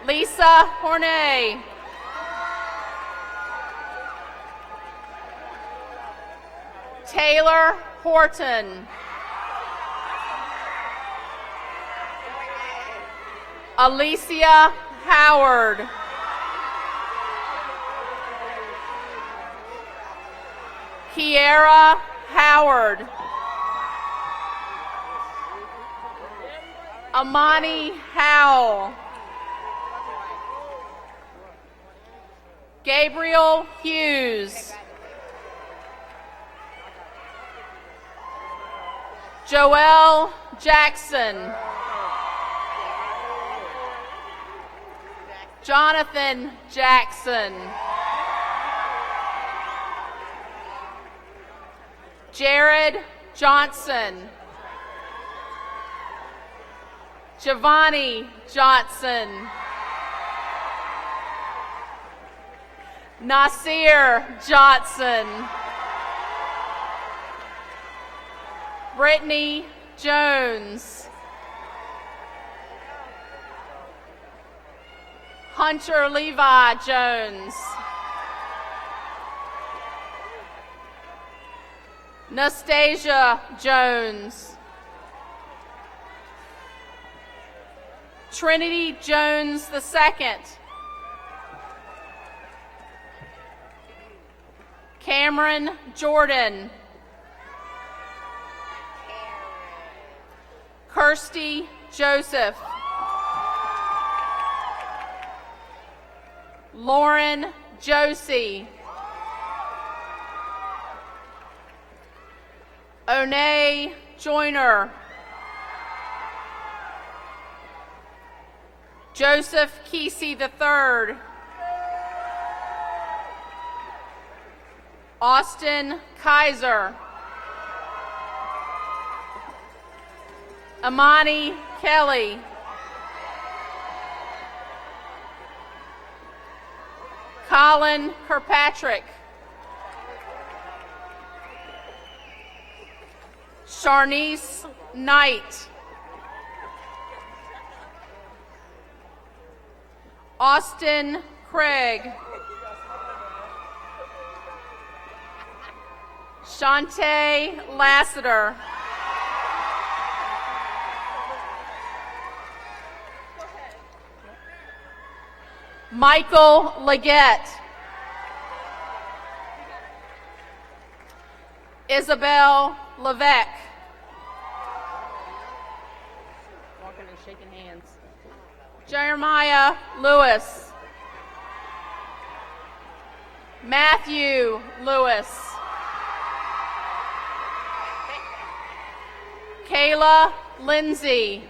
Lisa Hornay. Taylor Horton. Alicia Howard. Kiera Howard. Amani Howell. Gabriel Hughes. Joelle Jackson. Jonathan Jackson. Jared Johnson. Giovanni Johnson. Nasir Johnson. Brittany Jones. Hunter Levi Jones. Nastasia Jones. Trinity Jones II. Cameron Jordan. Kirsty Joseph. Lauren Josie. Onay Joyner. Joseph Kesey III. Austin Kaiser. Amani Kelly. Colin Kirkpatrick. Sharnice Knight. Austin Craig. Shantae Lassiter. Michael Leggett. Isabel Levesque. Walking and shaking hands. Jeremiah Lewis. Matthew Lewis. Kayla Lindsay.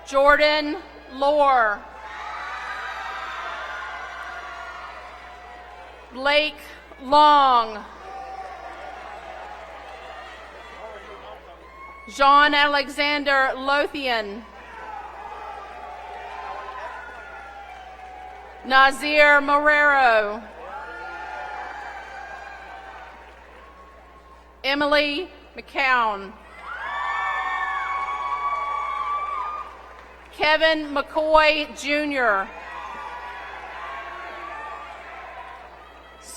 Jordan Lohr. Blake Long. Jean Alexander Lothian. Nazir Marrero. Emily McCown. Kevin McCoy Jr.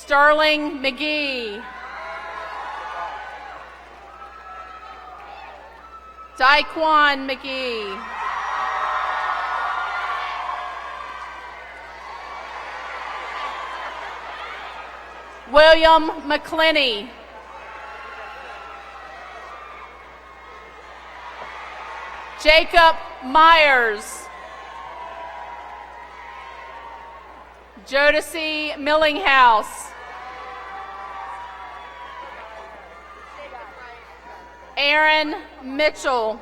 Sterling McGee. Daquan McGee. William McClinney. Jacob Myers. Jodeci Millinghouse. Aaron Mitchell.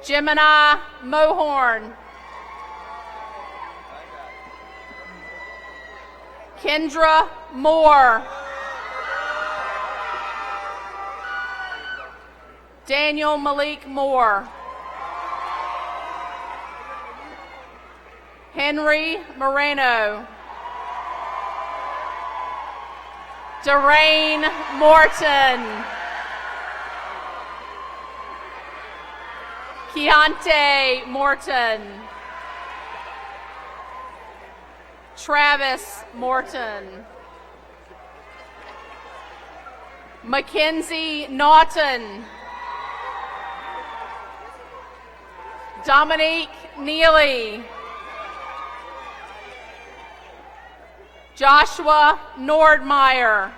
Gemini Mohorn. Kendra Moore. Daniel Malik Moore. Henry Moreno. Daraine Morton. Keontae Morton. Travis Morton. Mackenzie Naughton. Dominique Neely. Joshua Nordmeyer.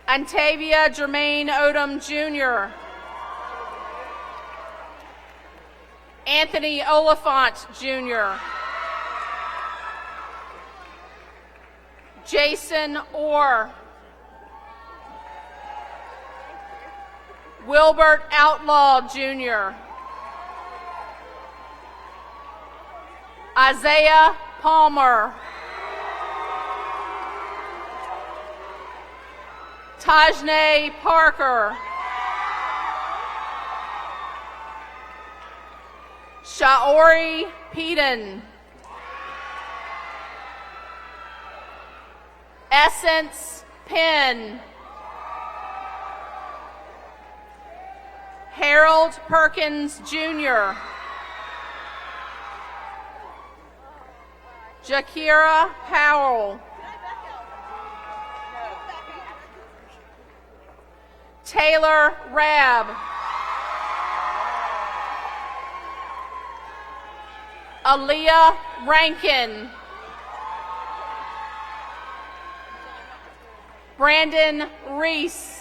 Antavia Jermaine Odom Jr. Anthony Oliphant Jr. Jason Orr. Wilbert Outlaw Jr. Isaiah Palmer. Tajnay Parker. Shaori Peden. Essence Penn. Harold Perkins Jr. Jakira Powell. Taylor Rabb. Aaliyah Rankin. Brandon Reese.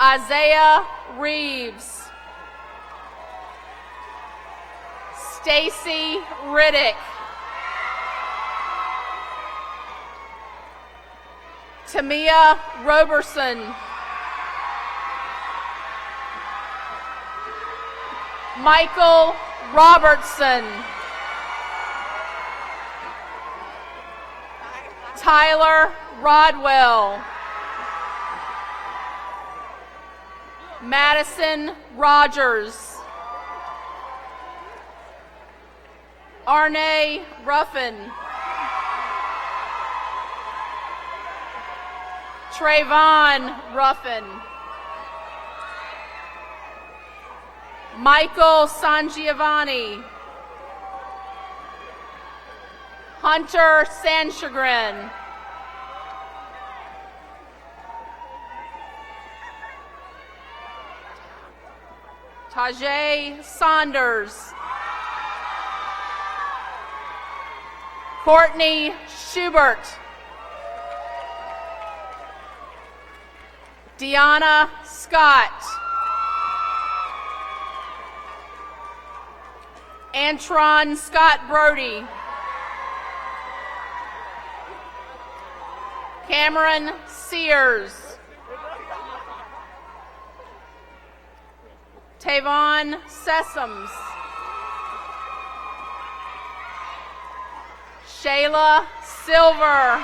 Isaiah Reeves. Stacy Riddick. Tamia Roberson. Michael Robertson. Tyler Rodwell. Madison Rogers. Arne Ruffin. Trayvon Ruffin. Michael Sangiovanni. Hunter Sanchagrin. Tajay Saunders. Courtney Schubert. Deanna Scott. Antron Scott Brody. Cameron Sears. Tavon Sessoms. Shayla Silver.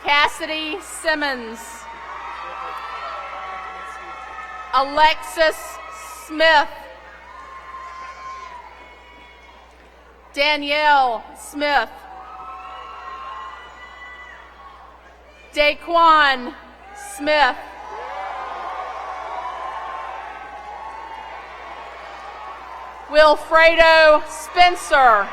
Cassidy Simmons. Alexis Smith. Danielle Smith. Daquan Smith. Wilfredo Spencer.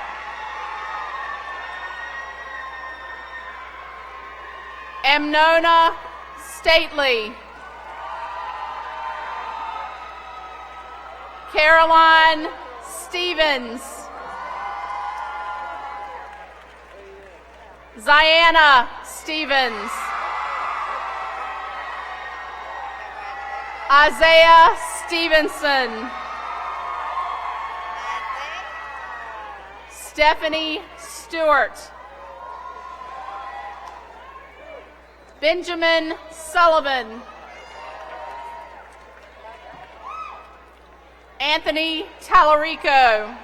Amnona Stately. Caroline Stevens. Ziana Stevens. Isaiah Stevenson. Stephanie Stewart. Benjamin Sullivan. Anthony Tallarico.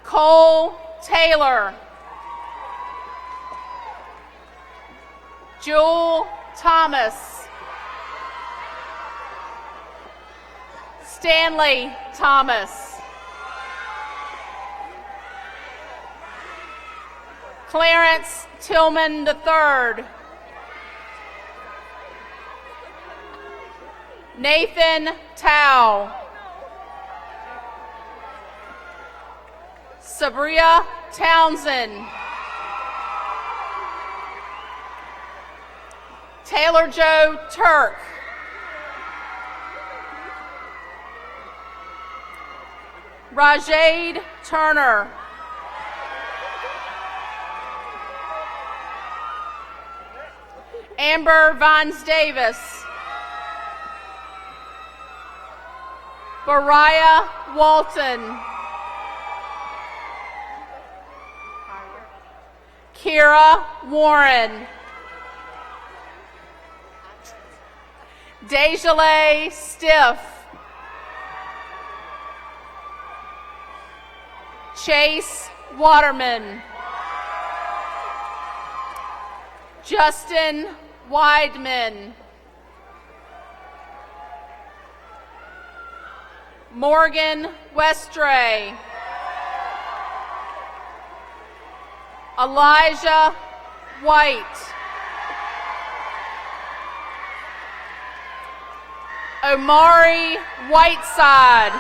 Cole Taylor. Jewel Thomas. Stanley Thomas. Clarence Tillman III. Nathan Tao. Sabria Townsend. Taylor Joe Turk. Rajade Turner. Amber Vines Davis. Bariah Walton. Kira Warren. Dejale Stiff. Chase Waterman. Justin Weidman. Morgan Westray. Elijah White. Omari Whiteside.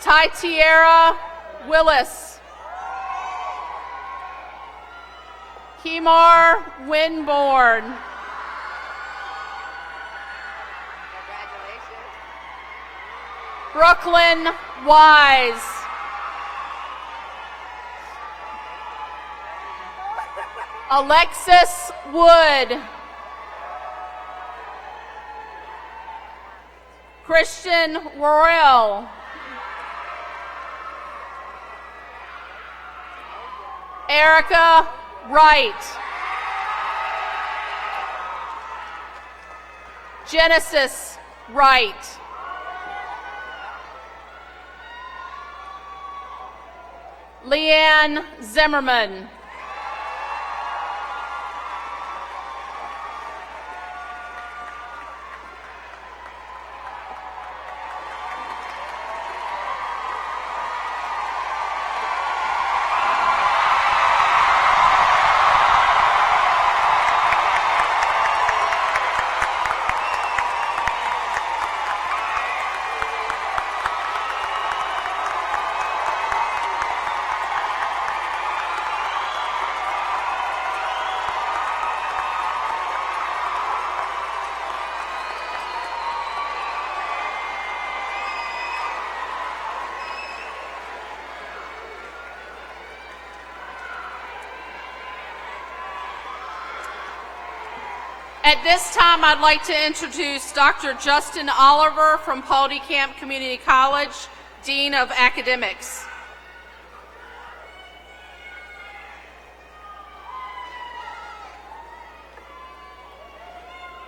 Tytiera Willis. Kimar Winborn. Brooklyn Wise. Alexis Wood. Christian Worrell. Erica Wright. Genesis Wright. Leanne Zimmerman. At this time, I'd like to introduce Dr. Justin Oliver from Pauldy Camp Community College, Dean of Academics.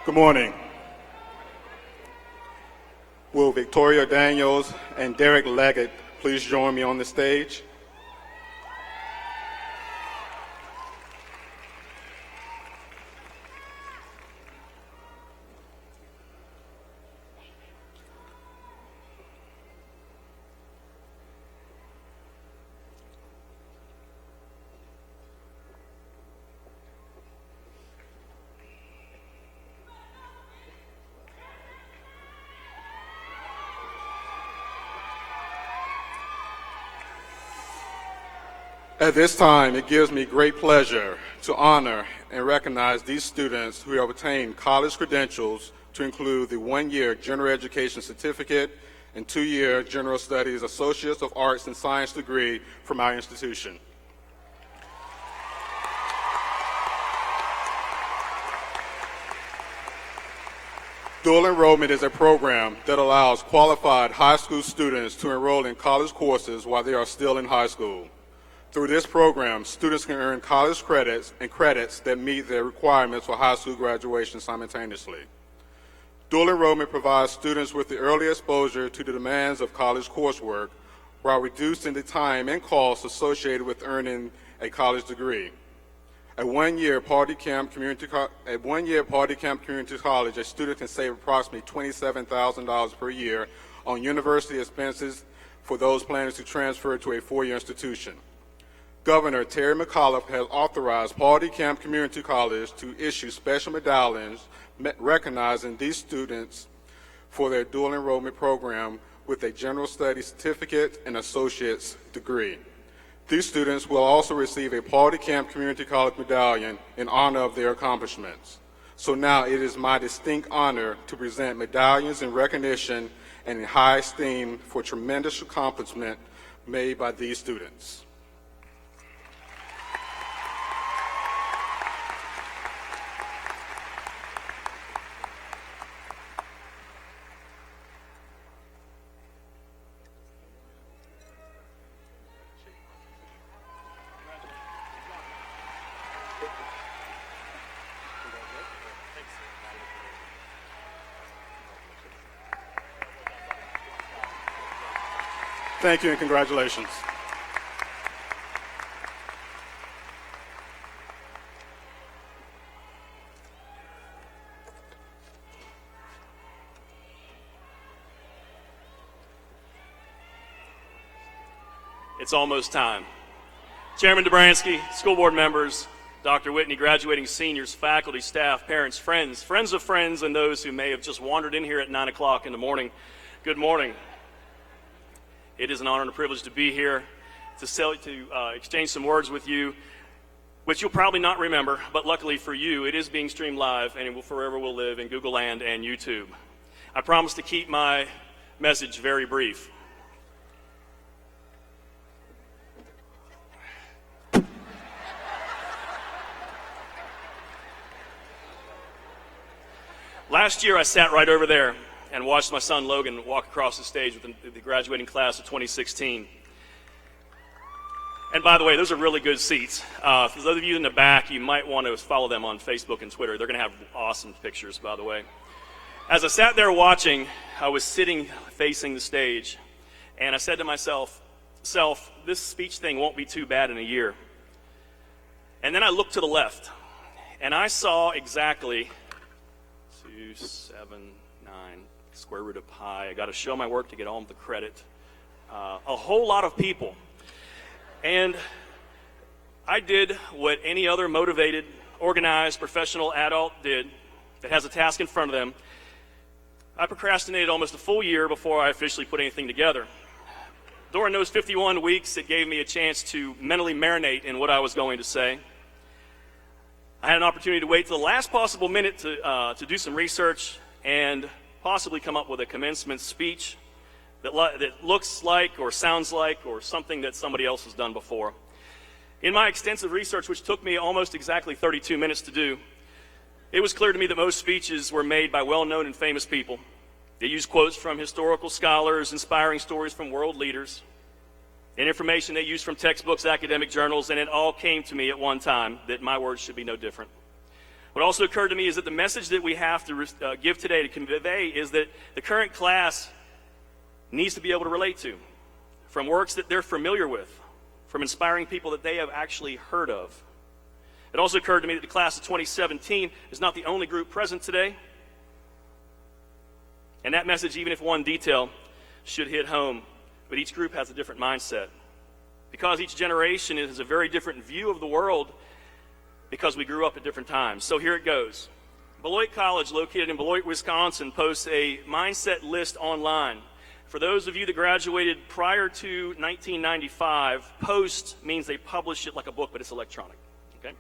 Good morning. Will Victoria Daniels and Derek Leggett please join me on the stage? At this time, it gives me great pleasure to honor and recognize these students who have obtained college credentials to include the one-year General Education Certificate and two-year General Studies Associates of Arts and Science degree from our institution. Dual enrollment is a program that allows qualified high school students to enroll in college courses while they are still in high school. Through this program, students can earn college credits and credits that meet their requirements for high school graduation simultaneously. Dual enrollment provides students with the early exposure to the demands of college coursework while reducing the time and costs associated with earning a college degree. At one-year Party Camp Community College, a student can save approximately $27,000 per year on university expenses for those planning to transfer to a four-year institution. Governor Terry McAuliffe has authorized Party Camp Community College to issue special medallions recognizing these students for their dual enrollment program with a General Studies Certificate and Associate's degree. These students will also receive a Party Camp Community College medallion in honor of their accomplishments. So now it is my distinct honor to present medallions in recognition and in high esteem for tremendous accomplishment made by these students. Thank you and congratulations. It's almost time. Chairman Dobransky, school board members, Dr. Whitney, graduating seniors, faculty, staff, parents, friends of friends, and those who may have just wandered in here at 9 o'clock in the morning, good morning. It is an honor and a privilege to be here to exchange some words with you, which you'll probably not remember, but luckily for you, it is being streamed live and it will forever will live in Google Land and YouTube. I promise to keep my message very brief. Last year, I sat right over there and watched my son Logan walk across the stage with the graduating class of 2016. And by the way, those are really good seats. For those of you in the back, you might want to follow them on Facebook and Twitter. They're going to have awesome pictures, by the way. As I sat there watching, I was sitting facing the stage, and I said to myself, this speech thing won't be too bad in a year. And then I looked to the left, and I saw exactly 279 square root of pi. I got to show my work to get all of the credit. A whole lot of people. And I did what any other motivated, organized, professional adult did that has a task in front of them. I procrastinated almost a full year before I officially put anything together. During those 51 weeks, it gave me a chance to mentally marinate in what I was going to say. I had an opportunity to wait till the last possible minute to do some research and possibly come up with a commencement speech that looks like or sounds like or something that somebody else has done before. In my extensive research, which took me almost exactly 32 minutes to do, it was clear to me that most speeches were made by well-known and famous people. They used quotes from historical scholars, inspiring stories from world leaders, and information they used from textbooks, academic journals, and it all came to me at one time that my words should be no different. What also occurred to me is that the message that we have to give today to convey is that the current class needs to be able to relate to, from works that they're familiar with, from inspiring people that they have actually heard of. It also occurred to me that the class of 2017 is not the only group present today, and that message, even if one detail, should hit home, but each group has a different mindset. Because each generation has a very different view of the world, because we grew up at different times. So here it goes. Beloit College, located in Beloit, Wisconsin, posts a mindset list online For those of you that graduated prior to 1995, post means they publish it like a book, but it's electronic. Okay?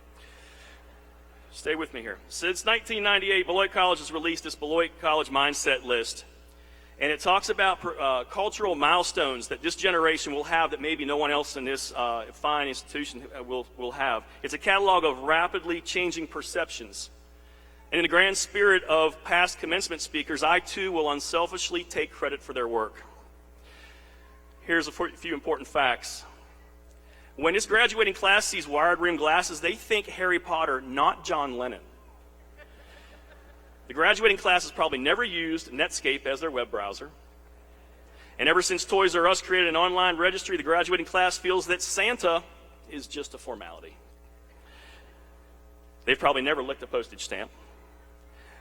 Stay with me here. Since 1998, Beloit College has released this Beloit College Mindset List. And it talks about cultural milestones that this generation will have that maybe no one else in this fine institution will have. It's a catalog of rapidly changing perceptions. And in the grand spirit of past commencement speakers, I too will unselfishly take credit for their work. Here's a few important facts. When this graduating class sees wired rim glasses, they think Harry Potter, not John Lennon. The graduating class has probably never used Netscape as their web browser. And ever since Toys R Us created an online registry, the graduating class feels that Santa is just a formality. They've probably never licked a postage stamp.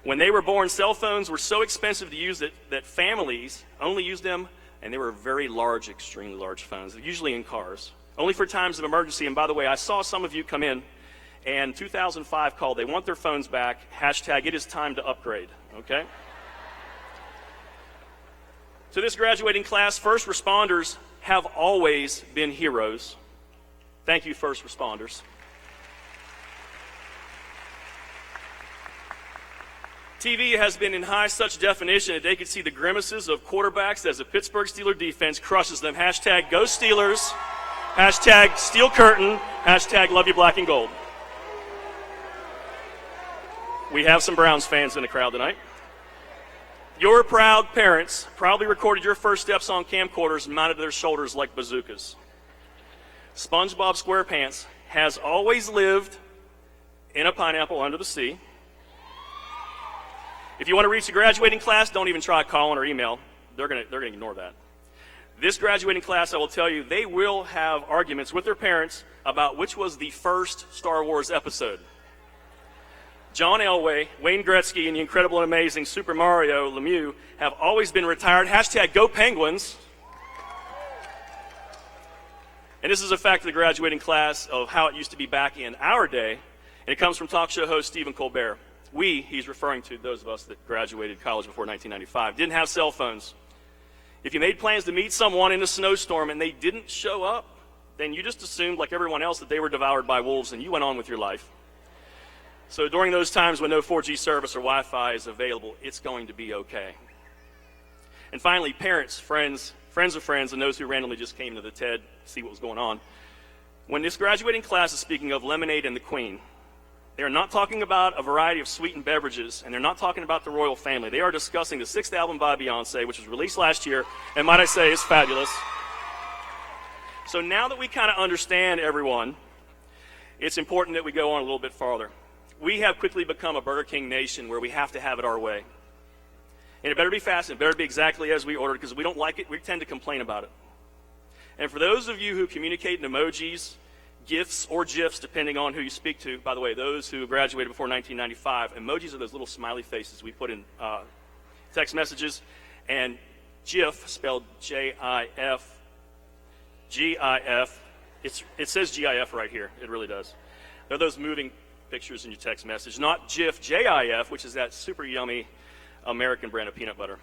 When they were born, cell phones were so expensive to use that families only used them, and they were very large, extremely large phones, usually in cars, only for times of emergency. And by the way, I saw some of you come in, and 2005 called. They want their phones back. Hashtag, it is time to upgrade, okay? To this graduating class, first responders have always been heroes. Thank you, first responders. TV has been in high such definition that they could see the grimaces of quarterbacks as the Pittsburgh Steelers defense crushes them. Hashtag, go Steelers. Hashtag, steel curtain. Hashtag, love you black and gold. We have some Browns fans in the crowd tonight. Your proud parents probably recorded your first steps on camcorders and mounted their shoulders like bazookas. SpongeBob SquarePants has always lived in a pineapple under the sea. If you want to reach the graduating class, don't even try calling or email. They're going to ignore that. This graduating class, I will tell you, they will have arguments with their parents about which was the first Star Wars episode. John Elway, Wayne Gretzky, and the incredible and amazing Super Mario Lemieux have always been retired. Hashtag, go Penguins. And this is a fact of the graduating class of how it used to be back in our day. And it comes from talk show host Stephen Colbert. He's referring to those of us that graduated college before 1995, didn't have cell phones. If you made plans to meet someone in a snowstorm and they didn't show up, then you just assumed, like everyone else, that they were devoured by wolves and you went on with your life. So during those times when no 4G service or Wi-Fi is available, it's going to be okay. And finally, parents, friends of friends, and those who randomly just came to the TED to see what was going on. When this graduating class is speaking of Lemonade and the Queen, they are not talking about a variety of sweetened beverages, and they're not talking about the royal family. They are discussing the 6th album by Beyonce, which was released last year, and might I say, is fabulous. So now that we kind of understand everyone, it's important that we go on a little bit farther. We have quickly become a Burger King nation where we have to have it our way. And it better be fast, and it better be exactly as we ordered, because if we don't like it, we tend to complain about it. And for those of you who communicate in emojis, GIFs, or GIFs, depending on who you speak to, by the way, those who graduated before 1995, emojis are those little smiley faces we put in text messages, and GIF, spelled J-I-F, G-I-F, it says G-I-F right here, it really does. They're those moving pictures in your text message, not GIF, J-I-F, which is that super yummy American brand of peanut butter.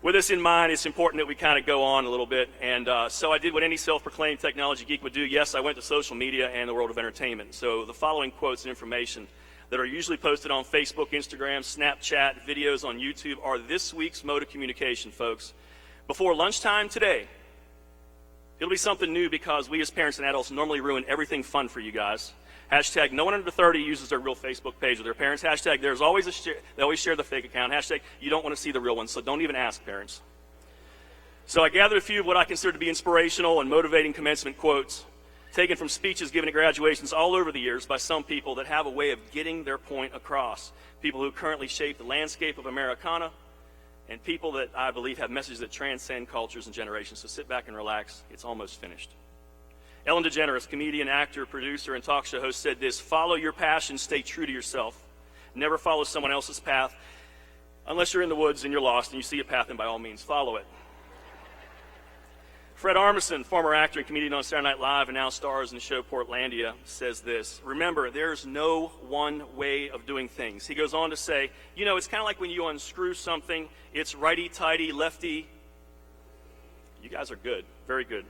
With this in mind, it's important that we kind of go on a little bit, and so I did what any self-proclaimed technology geek would do. Yes, I went to social media and the world of entertainment. So the following quotes and information that are usually posted on Facebook, Instagram, Snapchat, videos on YouTube are this week's mode of communication, folks. Before lunchtime today, it'll be something new because we as parents and adults normally ruin everything fun for you guys. Hashtag, no one under 30 uses their real Facebook page with their parents. Hashtag, there's always they always share the fake account. Hashtag, you don't want to see the real one, so don't even ask, parents. So I gathered a few of what I consider to be inspirational and motivating commencement quotes taken from speeches given at graduations all over the years by some people that have a way of getting their point across. People who currently shape the landscape of Americana, and people that I believe have messages that transcend cultures and generations. So sit back and relax. It's almost finished. Ellen DeGeneres, comedian, actor, producer, and talk show host, said this: follow your passion, stay true to yourself. Never follow someone else's path. Unless you're in the woods and you're lost and you see a path, then by all means follow it. Fred Armisen, former actor and comedian on Saturday Night Live and now stars in the show Portlandia, says this: remember, there's no one way of doing things. He goes on to say, you know, it's kind of like when you unscrew something, it's righty-tighty, lefty, You guys are good, very good.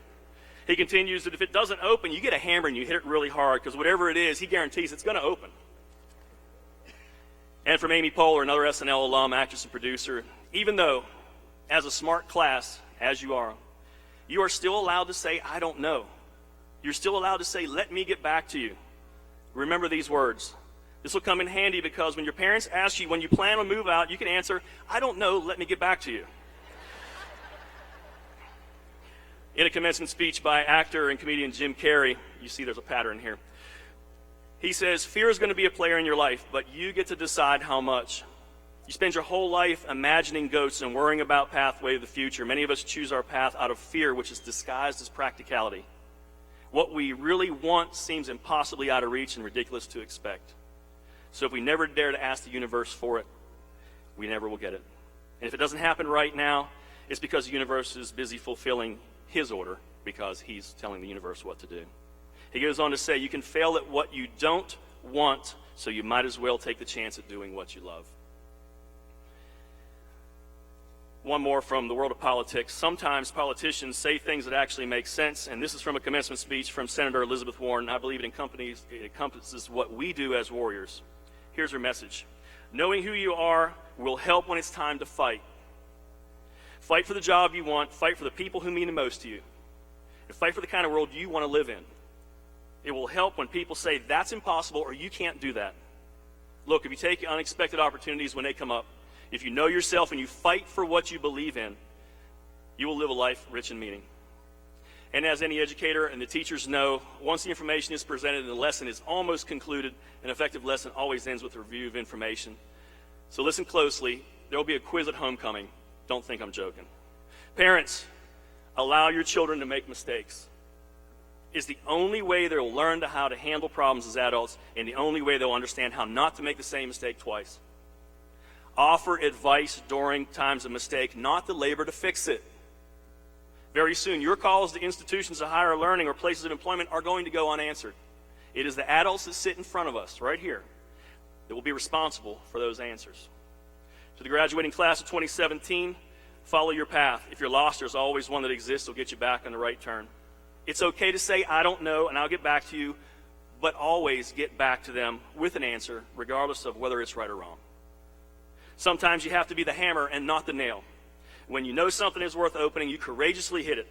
He continues that if it doesn't open, you get a hammer and you hit it really hard, because whatever it is, he guarantees it's going to open. And from Amy Poehler, another SNL alum, actress and producer, even though, as a smart class, as you are still allowed to say, I don't know. You're still allowed to say, let me get back to you. Remember these words. This will come in handy because when your parents ask you, when you plan to move out, you can answer, I don't know, let me get back to you. In a commencement speech by actor and comedian Jim Carrey, you see there's a pattern here. He says, fear is going to be a player in your life, but you get to decide how much. You spend your whole life imagining ghosts and worrying about pathway of the future. Many of us choose our path out of fear, which is disguised as practicality. What we really want seems impossibly out of reach and ridiculous to expect. So if we never dare to ask the universe for it, we never will get it. And if it doesn't happen right now, it's because the universe is busy fulfilling his order, because he's telling the universe what to do. He goes on to say, you can fail at what you don't want, so you might as well take the chance at doing what you love. One more from the world of politics. Sometimes politicians say things that actually make sense, and this is from a commencement speech from Senator Elizabeth Warren. I believe it encompasses what we do as warriors. Here's her message. Knowing who you are will help when it's time to fight. Fight for the job you want. Fight for the people who mean the most to you. And fight for the kind of world you want to live in. It will help when people say, that's impossible, or you can't do that. Look, if you take unexpected opportunities when they come up, if you know yourself and you fight for what you believe in, you will live a life rich in meaning. And as any educator and the teachers know, once the information is presented and the lesson is almost concluded, an effective lesson always ends with a review of information. So listen closely. There will be a quiz at homecoming. Don't think I'm joking. Parents, allow your children to make mistakes. It's the only way they'll learn how to handle problems as adults, and the only way they'll understand how not to make the same mistake twice. Offer advice during times of mistake, not the labor to fix it. Very soon, your calls to institutions of higher learning or places of employment are going to go unanswered. It is the adults that sit in front of us, right here, that will be responsible for those answers. To the graduating class of 2017, follow your path. If you're lost, there's always one that exists that will get you back on the right turn. It's okay to say, I don't know, and I'll get back to you, but always get back to them with an answer, regardless of whether it's right or wrong. Sometimes you have to be the hammer and not the nail. When you know something is worth opening, you courageously hit it.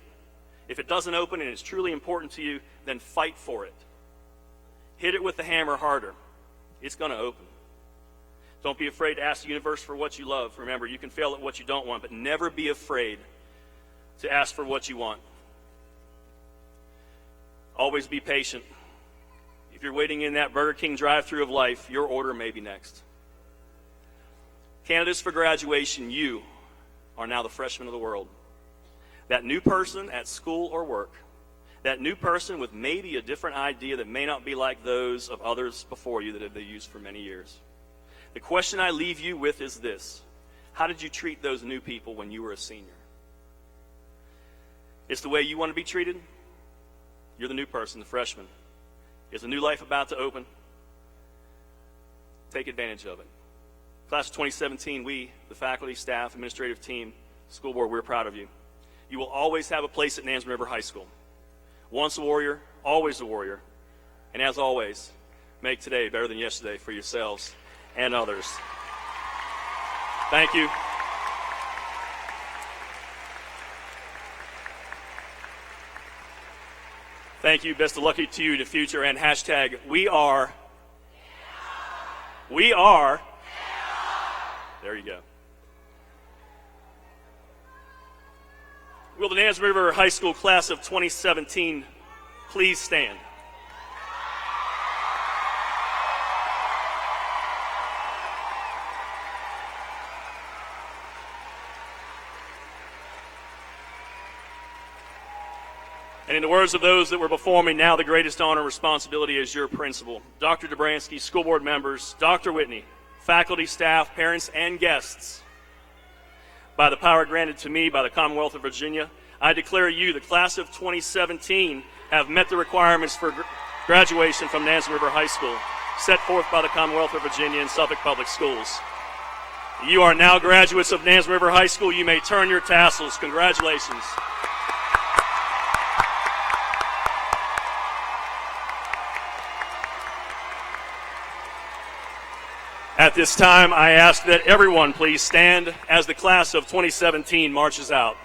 If it doesn't open and it's truly important to you, then fight for it. Hit it with the hammer harder. It's going to open. Don't be afraid to ask the universe for what you love. Remember, you can fail at what you don't want, but never be afraid to ask for what you want. Always be patient. If you're waiting in that Burger King drive-thru of life, your order may be next. Candidates for graduation, you are now the freshmen of the world. That new person at school or work, that new person with maybe a different idea that may not be like those of others before you that have been used for many years. The question I leave you with is this: how did you treat those new people when you were a senior? It's the way you want to be treated. You're the new person, the freshman. Is a new life about to open? Take advantage of it. Class of 2017, we, the faculty, staff, administrative team, school board, we're proud of you. You will always have a place at Nansemond River High School. Once a warrior, always a warrior. And as always, make today better than yesterday for yourselves and others. Thank you. Thank you. Best of luck to you in the future. And hashtag, we are. There you go. Will the Nansemond River High School class of 2017 please stand? And in the words of those that were before me, now the greatest honor and responsibility is your principal. Dr. Dobransky, school board members, Dr. Whitney, faculty, staff, parents, and guests. By the power granted to me by the Commonwealth of Virginia, I declare you, the class of 2017, have met the requirements for graduation from Nansemond River High School, set forth by the Commonwealth of Virginia and Suffolk Public Schools. You are now graduates of Nansemond River High School. You may turn your tassels. Congratulations. At this time, I ask that everyone please stand as the class of 2017 marches out.